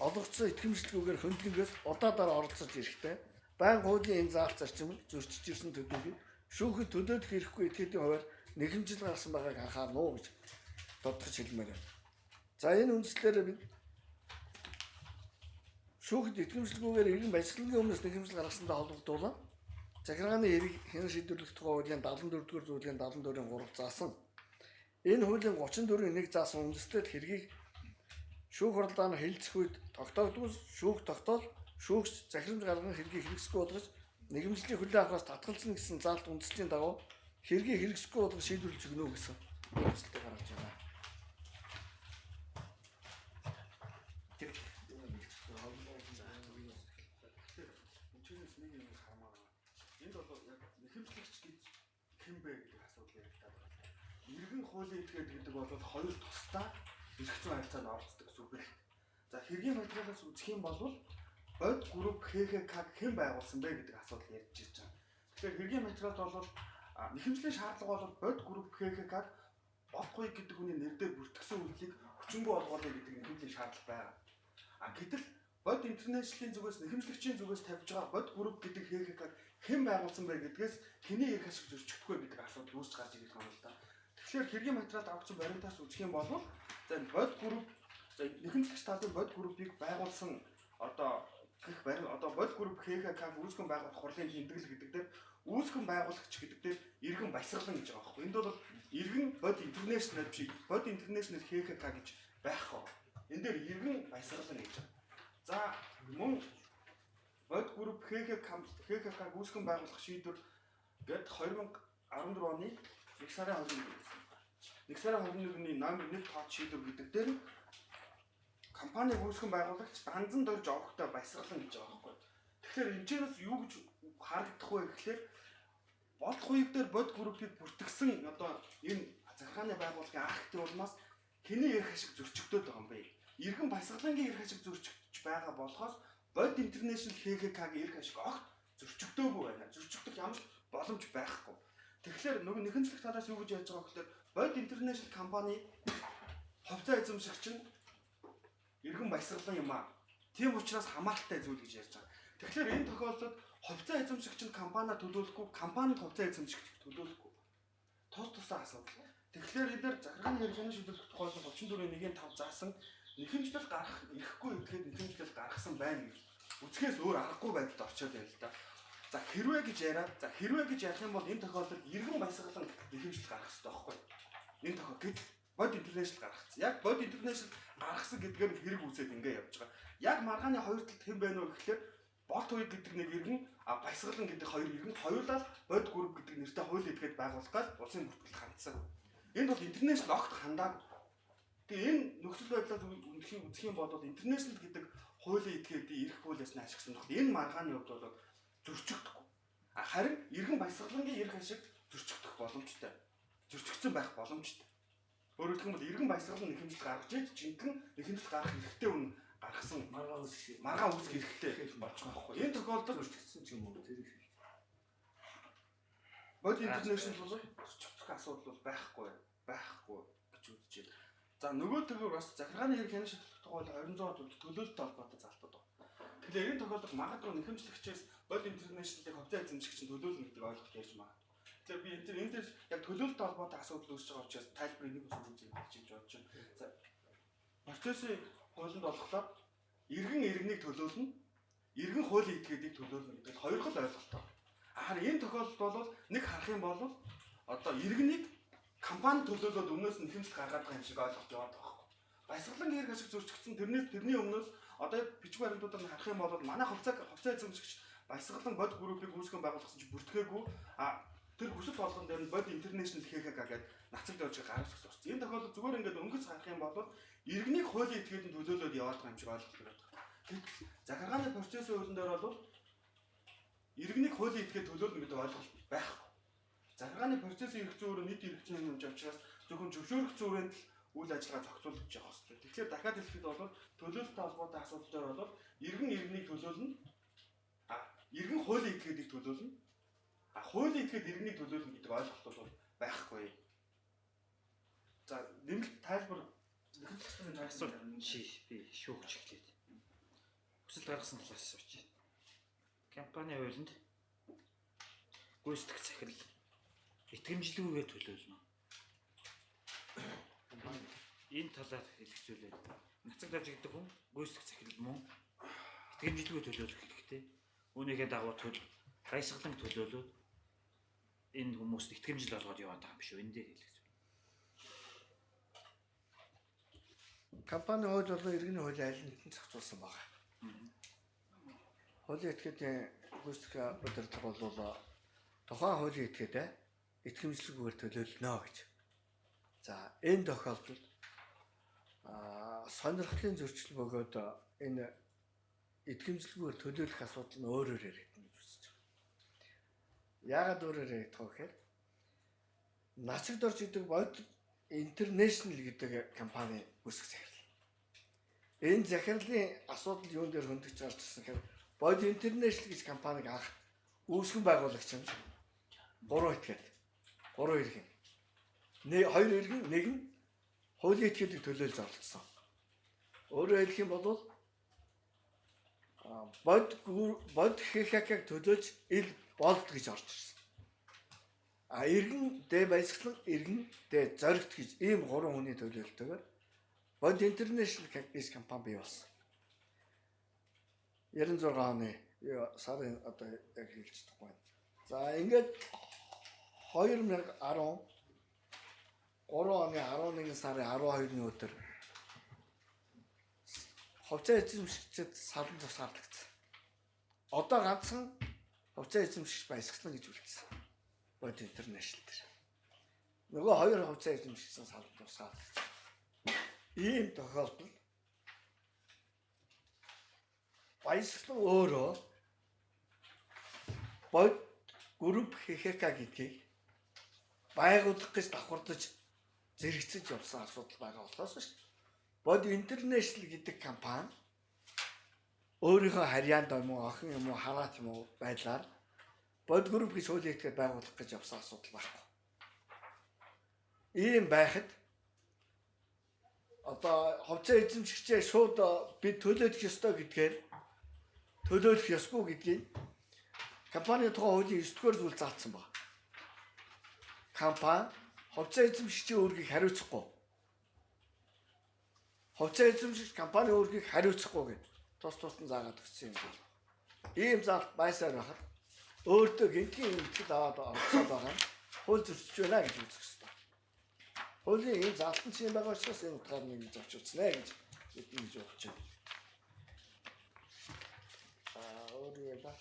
олгогдсон итгэмжлэгүүгээр хөндлөнгөөс удаадаар оролцож ирэхдээ байнга хуулийн энэ заалт зарчимыг зөрчиж ирсэн төдийгүй шүүхэд төлөөлөх хэрэггүй этгээдийн хуваар нэхэмжил гаргасан байгааг анхаарна уу гэж тодорхойлж хэлмээр байна. За энэ үндслээр бид шүүхэд итгэмжлэгүүгээр иргэн баясгалангийн өмнөөс нэхэмжил гаргасантай холбогдуулан захиргааны хэрэг хэн шийдвэрлэх тухай хуулийн 74-р зүйлийн 74-ийн 3 заасан. Энэ хуулийн 34-ийн 1 заасан үндэслэлд хэргийг шүүх хуралдаанаар хэлцэх үед тогтоогдвол шүүх тогтоол шүүгч захирамж гарган хэргийг хэрэгсэхгүй болгож нэхэмжлийн хүлээн авахаас татгалзна гэсэн заалт үндэслэлийн дагуу хэргийг хэрэгсэхгүй болгож шийдвэрлэж өгнө гэсэн үндэслэлтэй гаргаж байна.
Хэн бэ гэдэг асуудал яригдаад байна. Иргэн хуулийн этгээд гэдэг бол хоёр тусдаа эрх зүйн харилцаанд оролцдог гэсэн үг байна. За хэргийн материалаас үзэх юм бол Bod Group ХХК-г хэн байгуулсан бэ гэдэг асуудал ярьж ирж байгаа. Тэгэхээр хэргийн материалд бол нэхэмжлийн шаардлага бол Bod Group ХХК-г Бодгой гэдэг хүний нэрээр бүртгэсэн үйлдэлийг хүчингүй болгоолой гэдэг нэхэмжлийн шаардлага байна. Гэтэл Bod International-ийн зүгээс нэхэмжлэгчийн зүгээс тавьж байгаа Bod Group гэдэг ХХК-г хэн байгуулсан бэ гэдгээс хэний эрх ашиг зөрчигдөхгүй гэдэг асуудал үүсч гарч ирэх юм л да. Тэгэхээр хэргийн материалд авсан баримтаас үзэх юм бол за Bod Group за нэхэмжлэгч талын Bod Group-ыг байгуулсан Bod Group ХХК-г үүсгэн байгуулах хурлын тэмдэглэл гэдэг дээр үүсгэн байгуулагч гэдэг дээр иргэн баясгалан гэж байгаа байхгүй. Энд бол иргэн Bod International биш Bod International ХХК гэж байхгүй. Энд дээр иргэн баясгалан гэж байна. За мөн Bod Group ХХК-г үүсгэн байгуулах шийдвэр гээд 2014 оны 1 сарын 21-ний номер 1 тоод шийдвэр гэдэг дээр компаниг үүсгэн байгуулагч данзан дорж овогтой баясгалан гэж байгаа байхгүй. Тэгэхээр энэчнээс юу гэж харагдах вэ гэхээр болт хуйг дээр Bod Group-ийг бүртгэсэн одоо энэ захиргааны байгууллагын актын улмаас хэний эрх ашиг зөрчигдөд байгаа юм бэ? Иргэн баясгалангийн эрх ашиг зөрчигдөж байгаа болохоос Bod International ХХК-гийн эрх ашиг огт зөрчигдөөгүй байна. Зөрчигдөх ямар ч боломж байхгүй. Тэгэхээр нөгөө нэхэмжлэх талаас юу гэж яаж байгаа гэхээр Bod International компани хувьцаа эзэмшигч нь иргэн баясгалан юм аа. Тийм учраас хамааралтай зүйл гэж ярьж байгаа. Тэгэхээр энэ тохиолдолд хувьцаа эзэмшигч нь компаниа төлөөлөхгүй, компанид хувьцаа эзэмшигч төлөөлөхгүй. Тус тусаа асуудал. Тэгэхээр эдгээр захиргааны хэрэглээний шийдвэрлэх тухай 34-1-5 заасан нэхэмжлэл гарах ирэхгүй гэдгээд нэхэмжлэл гаргасан байна гэж үзэхээс өөр аргагүй байдалд орчоод байна л да. За хэрвээ гэж ярих юм бол энэ тохиолдолд иргэн баясгалан нэхэмжлэл гаргах хэрэгтэй байхгүй. Энэ тохиолдолд бод интернэшнл гаргацсан. Яг бод интернэшнл гаргасан гэдгээр нь хэрэг үүсээд ингэ явж байгаа. Яг маргааны хоёр талд хэн байна вэ гэхээр бот хувь гэдэг нэг иргэн баясгалан гэдэг хоёр иргэн хоёулаа бод групп гэдэг нэртэй хууль эдгээд байгуулгаад улсын бүртгэлд хандсан. Энд бол интернэшнл огт хандаагүй. Тэгээ энэ нөхцөл байдлаас үзэх юм бол интернэшнл гэдэг хуулийн этгээдийн эрх хуулиас нь ашигласан тохиолдолд энэ маргааны хувьд бол зөрчигдөхгүй. Харин иргэн баясгалангийн эрх ашиг зөрчигдөх боломжтой. Зөрчигдсөн байх боломжтой. Өөрөөр хэлбэл иргэн баясгалан нэхэмжлэл гаргаж иж жинхэнэ нэхэмжлэл гарах эрхтэй үн гаргасан маргаан үүсэх эрхтэй болж байгаа байхгүй. Энэ тохиолдолд зөрчигдсөн ч юм уу тэр их. Бод интернэшнл бол зөрчигдөх асуудал бол байхгүй гэж үзэж байна. За нөгөө төгөөр бас захиргааны хэрэглээний шийдвэрлэх тухай 26-д төлөөлөлтөй холбоотой залтууд байна. Тэгэхээр энэ тохиолдолд магадгүй нэхэмжлэгчээс бод интернэшнлийг хувьцаа эзэмшигч нь төлөөлнө гэдэг ойлголт ярьж байгаа. Тэгэхээр би энэ дээр яг төлөөлөлтөй холбоотой асуудал үүсэж байгаа учраас тайлбарыг нэг үсэг үзье гэж бодож байна. За процессын хуулинд болохоор иргэн иргэнийг төлөөлнө, иргэн хуулийн этгээдийг төлөөлнө гэдэг хоёр хол ойлголт байна. Харин энэ тохиолдолд бол нэг харах юм бол одоо иргэнийг компани төлөөлөөд өмнөөс нь нэхэмжлэл гаргаад байгаа юм шиг ойлгож яваад байгаа байхгүй. Баясгалангийн эрх ашиг зөрчигдсөн тэрний өмнөөс одоо бичиг баримтуудаар нь харах юм бол манай хувьцаа эзэмшигч баясгалан бод группийг үүсгэн байгуулсан чинь бүртгээгүй тэр хүсэл болгон дээр нь бод интернэшнл ХХК гэдэг нацагт явж гарах гэсэн сурч. Энэ тохиолдолд зүгээр ингээд өнгөц харах юм бол иргэнийг хуулийн этгээдэд төлөөлөөд яваад байгаа юм шиг ойлголт байна. Захиргааны процессын хуулинд дээр бол иргэнийг хуулийн этгээд төлөөлнө гэдэг ойлголт байхгүй. Захиргааны процессын эрх зүйн өрөө нийт эрх зүйн хэмжээ учраас зөвхөн зөвшөөрөх зүйрэнд л үйл ажиллагаа зохицуулж явах хэрэгтэй. Тэгэхээр дахиад хэлэхэд бол төлөөлөлтөй холбоотой асуудал дээр бол иргэн иргэнийг төлөөлнө. Иргэн хуулийн этгээдийг төлөөлнө. Хуулийн этгээд иргэнийг төлөөлнө гэдэг ойлголт бол байхгүй. За нэмэлт тайлбар
би шүүгч эхлээд. Хүсэл гаргасан талаас асууж байна. Компани хуулинд гүйцэтгэх захирал итгэмжлэгүйгээр төлөөлнө. Энэ талаар хэлэхжүүлээ. Нацагт авч гэдэг хүн гүйцэтгэх захирал мөн итгэмжлэггүй төлөөлөх хэрэгтэй. Үүнийхээ дагуу баясгалан төлөөлөөд энэ хүмүүст итгэмжил олгоод яваад байгаа юм биш үү? Энэ дээр хэлэх.
Компани хууль болон иргэний хуулийн аль нь зохицуулсан байна. Хуулийн этгээдийн гүйцэтгэх удирдлага бол тухайн хуулийн этгээдээ итгэмжлэгүйгээр төлөөлнө гэж. За энэ тохиолдолд сонирхлын зөрчил бөгөөд энэ итгэмжлэгүйгээр төлөөлөх асуудал нь өөрөөр яригдана гэж үзэж байна. Яагаад өөрөөр яригдах вэ гэхээр нацагт орж идэг бод интернэшнл гэдэг компани үүсгэх захирал. Энэ захирлын асуудал юун дээр хөндөж гарч ирсэн гэхээр бод интернэшнл гэж компаниг анх үүсгэн байгуулагч нь 3 этгээд 3 иргэн. Хоёр иргэн нэг нь хуулийн этгээдийг төлөөлж оролцсон. Өөрөөр хэлэх юм бол бод ХХК-г төлөөлж ил болд гэж орж ирсэн. Иргэн дэ баясгалан иргэн дэ зоригт гэж ийм 3 хүний төлөөлөлтөөр бод интернэшнл гэж компани бий болсон. 96 оны сарын одоо яг хэлж байгаа байна. За ингээд 2010 3 оны 11 сарын 12-ны өдөр хувьцаа эзэмшигчид салан тусгаарлагдсан. Одоо ганцхан хувьцаа эзэмшигч баясгалан гэж үлдсэн. Бод интернэшнл дээр. Нөгөө хоёр хувьцаа эзэмшигчсэн салан тусгаарлагдсан. Ийм тохиолдолд баясгалан өөрөө бод групп ХХК гэдгийг байгуулах гэж давхардаж зэрэгцэж явсан асуудал байгаа болохоос ш. Бод интернэшнл гэдэг компани өөрийнхөө харьяанд юм уу, охин юм уу, хараат юм уу байдлаар бод групп гэж хуулийн этгээд байгуулах гэж явсан асуудал байхгүй. Ийм байхад одоо хувьцаа эзэмшигчээ шууд бид төлөөлөх ёстой гэдгээр төлөөлөх ёсгүй гэдгийг компани тухайн хуулийн 9-р зүйл заасан байна. Компани Хувьцаа эзэмшигчийн үүргийг хариуцахгүй. Хувьцаа эзэмшигч компани үүргийг хариуцахгүй гэж тусдан заагаад өгсөн юм байна. Ийм заалт байсаар байхад өөртөө гинтгийн имтгэл аваад орцоод байгаа нь хууль зөрчиж байна гэж үзэх ёстой. Хуулийн ийм заалтан чинь байгаа учраас энэ утгаар нэг гэж авч үзнэ гэж бидний гэж бодож байна. Өөр юу вэ?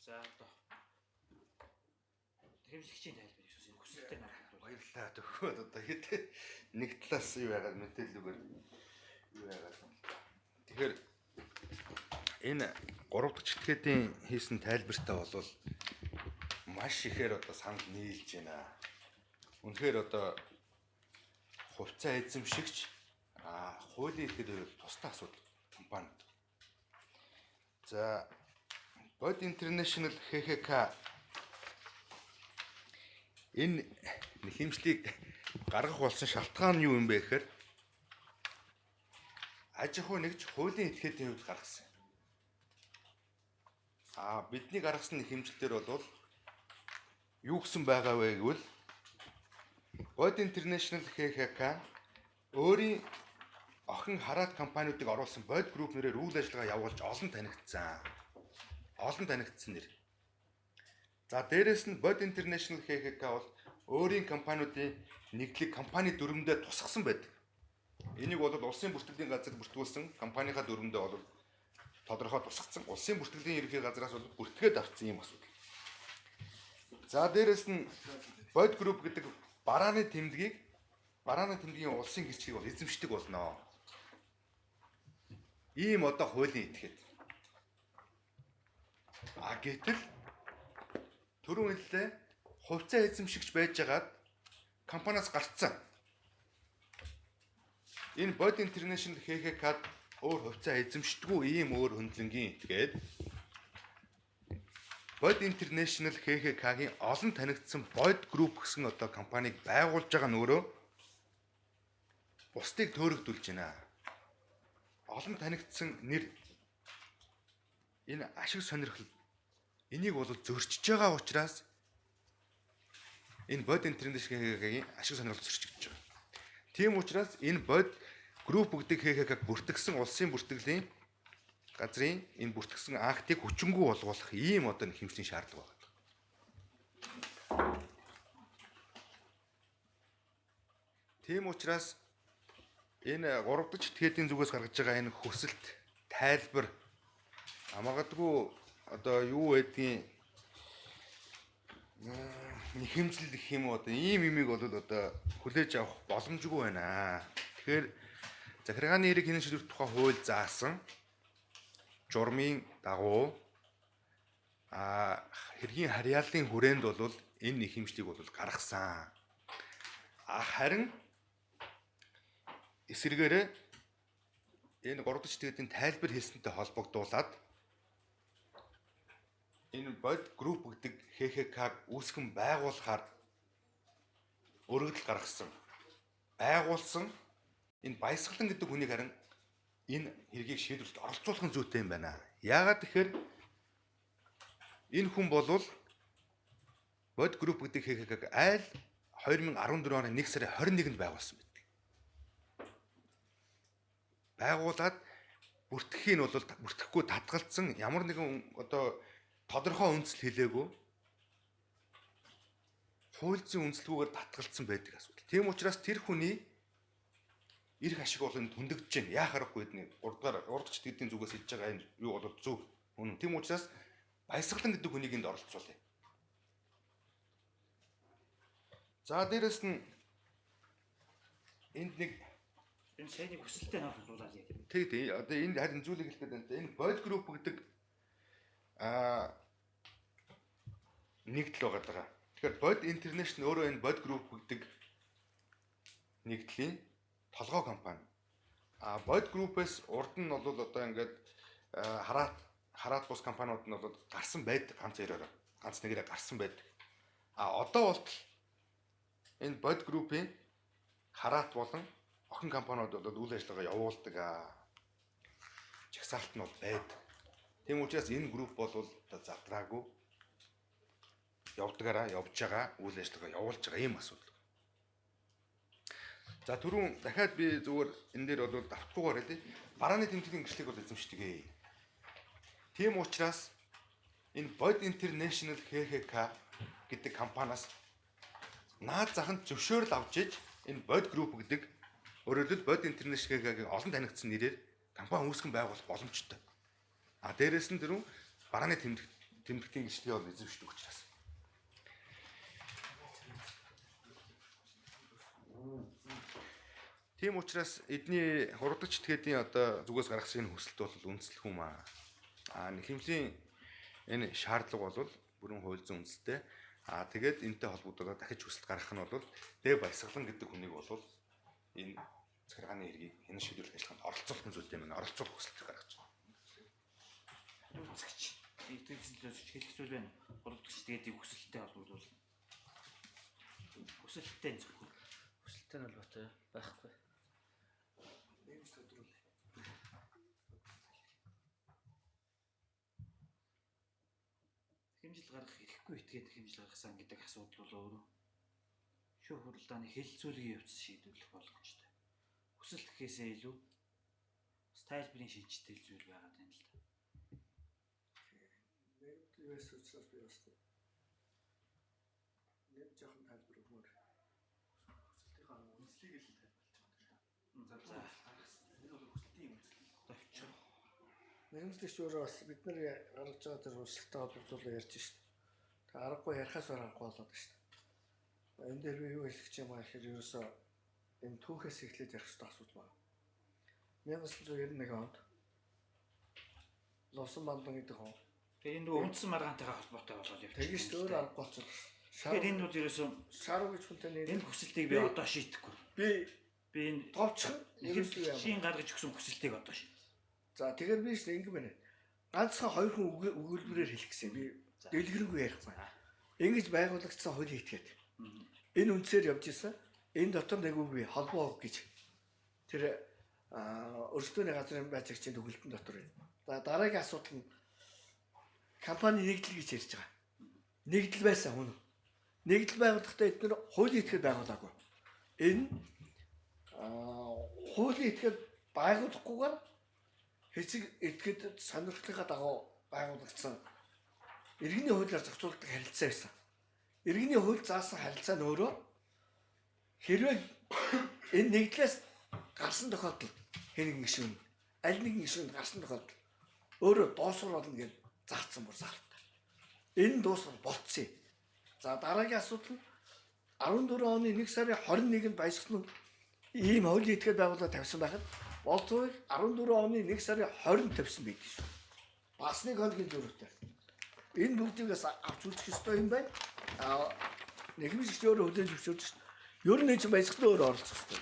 За одоо хэрэглэгчийн тайлбар гэсэн энэ хүсэлттэй нар
Баярлалаа төгөөд одоо хэд нэг талаас юу яагаад мэдээлэлгээр юу яагаад. Тэгэхээр энэ 3 дахь этгээдийн хийсэн тайлбартаа бол маш ихээр одоо санал нийлж байна. Үнэхээр одоо хувьцаа эзэмшигч хуулийн ихээр тусдаа асуудал компанид. За Bod International ХХК энэ нэхэмжлийг гаргах болсон шалтгаан нь юу юм бэ гэхээр аж ахуй нэгж хуулийн этгээдийн хувьд гаргасан. Бидний гаргасан нэхэмжлэлээр бол юу гэсэн байгаа вэ гэвэл Bod International ХХК өөрийн охин хараат компаниудыг оруулсан Bod Group нэрээр үйл ажиллагаа явуулж олон танигдсан нэр. За дээрэс нь Bod International ХХК бол өөрийн компаниудын нэгдлийг компани дүрмдээ тусгасан байдаг. Энийг бол улсын бүртгэлийн газар бүртгүүлсэн компанийхаа дүрмдээ бол тодорхой тусгацсан. Улсын бүртгэлийн ерөнхий газраас бол бүртгээд авсан юм асуудал. За дээрэс нь Bod Group гэдэг барааны тэмдгийн улсын гэрчлэгийг бол эзэмшдэг болно. Ийм одоо хуулийн этгээд. Гэтэл түрүүн хэллээ хувьцаа эзэмшигч байжгаад компаниас гарцсан. Энэ Bod International ХХК-д өөр хувьцаа эзэмшдэггүй ийм өөр хөндлөнгийн этгээд Bod International ХХК-гийн олон танигдсан Bod Group гэсэн одоо компанийг байгуулж байгаа нь өөрөө бусдыг төөрөгдүүлж байна. Олон танигдсан нэр энэ ашиг сонирхол энийг бол зөрчиж байгаа учраас энэ Bod International ХХК-гийн ашиг сонирхол зөрчигдөж байгаа. Тийм учраас энэ Bod Group гэдэг ХХК-г бүртгэсэн улсын бүртгэлийн газрын энэ бүртгэсэн актыг хүчингүй болгох ийм одоо нэхэмжлийн шаардлага байна. Тийм учраас энэ 3 дахь этгээдийн зүгээс гаргаж байгаа энэ хүсэлт тайлбар магадгүй одоо юу байдгийг нэхэмжлэл гэх юм уу одоо ийм имийг бол одоо хүлээж авах боломжгүй байна. Тэгэхээр захиргааны хэрэг хянан шийдвэрлэх тухай хууль заасан журмын дагуу хэргийн харьяаллын хүрээнд бол энэ нэхэмжлийг бол гаргасан. Харин эсвэргээрээ энэ 3 дахь этгээдийн тайлбар хэлсэнтэй холбогдуулаад энэ Bod Group гэдэг ХХК-г үүсгэн байгуулахаар өргөдөл гаргасан. Байгуулсан энэ Баясгалан гэдэг хүнийг харин энэ хэргийг шийдвэрлэлд оролцуулах нь зүйтэй юм байна. Яагаад тэгэхээр энэ хүн болвол Bod Group гэдэг ХХК-г айл 2014 оны 1 сарын 21-нд байгуулсан байдаг. Байгуулад бүртгэхийн бол бүртгэхгүй татгалцсан ямар нэгэн одоо тодорхой үндэслэл хэлээгүй хууль зүйн үндэслэлгүйгээр татгалцсан байдаг асуудал. Тийм учраас тэр хүний эрх ашиг бол энэ хүндэгдэж байна. Яах аргагүй гэдгийг 3 дахь этгээдийн зүгээс хэлж байгаа энэ юу бол зөв. Үнэн. Тийм учраас Баясгалан гэдэг хүнийг энд оролцуулъя. За дээрэс нь энд нэг
энэ саяны хүсэлттэй нар хандуулаад яа.
Тэг. Одоо энэ харин зүйлийг хэлэх гэдэг энэ Bod Group гэдэг нэгдэл байгаа. Тэгэхээр Bod International өөрөө энэ Bod Group гэдэг нэгдлийн толгой компани. Bod Group-ээс урд нь бол одоо ингээд хараат бус компаниуд нь бол гарсан байдаг ганц яраараа. Ганц нэгээрээ гарсан байдаг. Одоо бол энэ Bod Group-ийн хараат болон охин компаниуд бол үйл ажиллагаа явуулдаг. Жагсаалт нь бол байдаг. Тийм учраас энэ групп бол одоо завдраагүй явж байгаа үйл ажиллагаа явуулж байгаа ийм асуудал. За түрүүн дахиад би зүгээр энэ дээр бол давтгуугаар хэлээ. Барааны тэмдэгтийн гэрчлэг бол эзэмшдэг. Тийм учраас энэ Bod International HHK гэдэг компаниас наад заханд зөвшөөрөл авч иж энэ Bod Group гэдэг өөрөөр хэлбэл Bod International HHK-гийн олон танигдсан нэрээр компани үүсгэн байгуулах боломжтой. Дээрээс нь түрүүн барааны тэмдэгтийн гэрчлэгийг бол эзэмшдэг учраас. Тийм учраас эдний хурдч этгээдийн одоо зүгээс гаргасан энэ хүсэлт бол үндэслэх юм аа. Нэхэмжлийн энэ шаардлага бол бүрэн хууль зүйн үндэстэй. Тэгээд энэтэй холбогдуулаад дахиж хүсэлт гаргах нь бол Дэв Баясгалан гэдэг хүнийг бол энэ захиргааны хэргийг энэ шийдвэрлэх ажиллагаанд оролцуулах зүйлтэй мань оролцуулах хүсэлт гаргаж байна.
Үзэгч итгэгчдээс хэлэх зүйл байна. Хурдч этгээдийн хүсэлттэй холбогдуулна. Хүсэлттэй зөвхөн.
Хүсэлтэй нь бол ботой байхгүй.
Хэмжил гаргах хэрэггүй этгээд хэмжил гаргасан гэдэг асуудал бол өөрөө шүүх хуралдааны хэлэлцүүлгийн явц шийдвэрлэх боломжтой. Хүсэлт гэхээсээ илүү тайлбарын шинжтэй зүйл байгаад байна л да.
Юус учраас би бас нэг жоохон тайлбар өгмөр.
Хүсэлтийн үндэслийг л тайлбарлаж байгаа юм.
За энэ бол хүсэлтийн үндэслэл. Товчоо.
Нэгэнсдэгч өөрөө бас бид нар гаргаж байгаа тэр хүсэлттэй холбогдуулаад ярьж шít. Тэг аргагүй ярихаас аргагүй болоод шít. Энэ дээр би юу хэлэх юм аа гэхээр ерөөсөө энэ түүхээс эхлээд ярих хэрэгтэй асуудал байна. 1991 онд Лосон бандан гэдэг хүн.
Тэгээ энэ үндсэн маргаантайгаа холбоотой болоод явж.
Тэгэж ч өөр арга болчихлоо.
Тэгэхээр энэ бол ерөөсөө
Шаруу гэж хүнтэй
энэ хүсэлтийг би одоо шийдэхгүй. Би энэ
товчхон
шин гаргаж өгсөн хүсэлтийг одоо шийд.
За тэгэхээр би ч ингэм байна. Ганцхан хоёр хүн өгүүлбэрээр хэлэх гэсэн. Би дэлгэрэнгүй ярихгүй. Ингэж байгуулагдсан хуулийн этгээд. Энэ үндсээр явж исэн. Энэ дотор нэг үг бий холбоо гэж. Тэр өрсөлдөөний газрын байцаагчийн төгөлтөн дотор байна. За дараагийн асуудал нь компани нэгдэл гэж ярьж байгаа. Нэгдэл байсан хүн. Нэгдэл байгуулахдаа эдгээр хуулийн этгээд байгуулаагүй. Энэ хуулийн этгээд байгуулахгүйгээр хэсэг этгээд сонирхлынхаа дагуу байгуулагдсан иргэний хуулиар зохицуулдаг харилцаа байсан. Иргэний хууль заасан харилцаа нь өөрөө хэрвээ энэ нэгдлээс гарсан тохиолдолд хэн нэгэн гишүүн аль нэгэн гишүүнд гарсан тохиолдолд өөрөө дуусвар болно гэж заасан бүр заалтаа. Энэ дуусвар болцсон. За дараагийн асуудал нь 14 оны 1 сарын 21-нд Баясгалан ийм хуулийн этгээд байгуулалт тавьсан байхад болцоо 14 оны 1 сарын 20-нд тавьсан байдаг шүү. Бас нэг хоногийн зөрүүтэй. Энэ бүгдээс авч үзэх ёстой юм байна. Нэгмжигч өөрөө хүлээж зөвшөөрч шүү. Ер нь энэ Баясгалан өөрөө оролцох ёстой.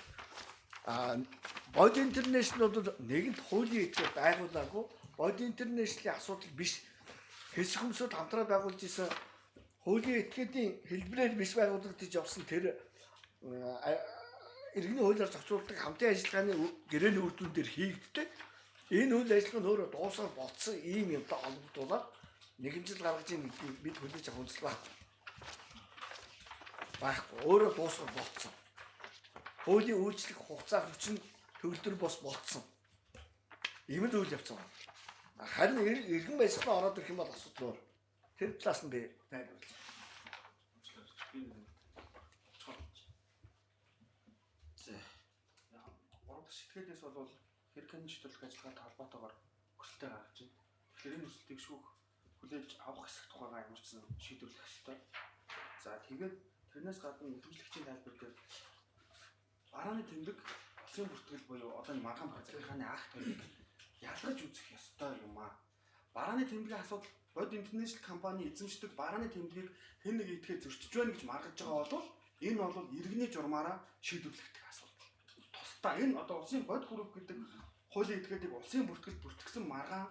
Bod International бол нэгэнт хуулийн этгээд байгуулаагүй. Bod International-ийн асуудал биш. Хэсэг хүмүүсд хамтраад байгуулж исэн хуулийн этгээдийн хэлбэрээр биш байгуулагдаж явсан тэр иргэний хуулиар зохицуулдаг хамтын ажиллагааны гэрээний үр дүн дээр хийгддэг. Энэ үйл ажиллагаа нь өөрөө дуусаар болцсон ийм юмтай холбогдуулаад нэгэнжил гаргаж ийн гэдгийг бид хүлээж авах үндэслэл байхгүй. Өөрөө дуусаар болцсон. Хуулийн үйлчлэх хугацаа хүчин төгөлдөр бос болцсон. Ийм л үйл явцсан байна. Харин иргэн Баясгалан ороод ирэх юм бол асуудал өөр. Тэр талаас нь би тайлбарлаж байна.
Этгээдээс бол хэрэг хэмжүүлэх ажиллагаатай холбоотойгоор хүсэлтээ гаргаж байна. Тэгэхээр энэ хүсэлтийг шүүх хүлээж авах хэсэг тухайгаа ямар ч шийдвэрлэх ёстой. За тэгээд тэрнээс гадна хэмжлэгчийн тайлбар дээр барааны тэмдэг улсын бүртгэл буюу одоо энэ маргаан захиргааны акт хоёрыг ялгаж үзэх ёстой юм аа. Барааны тэмдгийн асуудал Bod International компани эзэмшдэг барааны тэмдгийг хэн нэг этгээд зөрчиж байна гэж маргаж байгаа бол энэ бол иргэний журмаараа шийдвэрлэгдэх асуудал. Тусдаа энэ одоо улсын Bod Group гэдэг хуулийн этгээдийг улсын бүртгэлд бүртгэсэн маргаан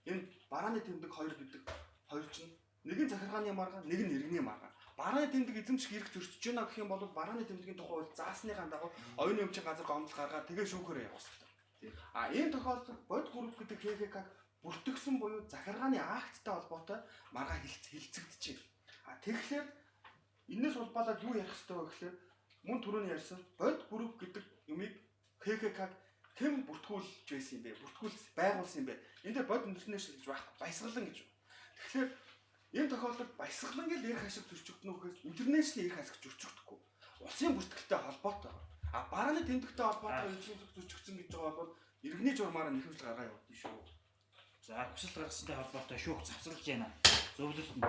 энэ барааны тэмдэг хоёр гэдэг хоёр чинь нэг нь захиргааны маргаан, нэг нь иргэний маргаан. Барааны тэмдэг эзэмших эрх зөрчиж байна гэх юм бол барааны тэмдгийн тухай хууль заасныхаа дагуу оюуны өмчийн газар гомдол гаргаад тэгээ шүүхөөрөө явах хэрэгтэй. Энэ тохиолдолд Bod Group гэдэг HHK бүртгэгсэн буюу захиргааны акттай холбоотой маргаа хилцэгдэж байна. Тэгэхээр энэс улбалаад юу ярих хэрэгтэй вэ гэхээр мөн түрүүний ярьсан бод групп гэдэг юмыг ХХК хэн бүртгүүлж байсан юм бэ? Бүртгүүлж байгуулсан юм бэ? Энд дээр бод интернэшнл гэж байхгүй, баясгалан гэж. Тэгэхээр энэ тохиолдолд баясгалан гэж ярих ашиг зөрчигдөнө үхээс интернэшнл ярих ашиг зөрчигдөхгүй. Улсын бүртгэлтэй холбоотой. Барааны тэмдэгтэй холбоотой зөрчигдсөн гэж байгаа бол иргэний журмаараа нэхэмжил гаргаа явуулна шүү.
За хүсэл гаргасантай холбоотой шүүх завсарлаж байна. Зөвлөлт нь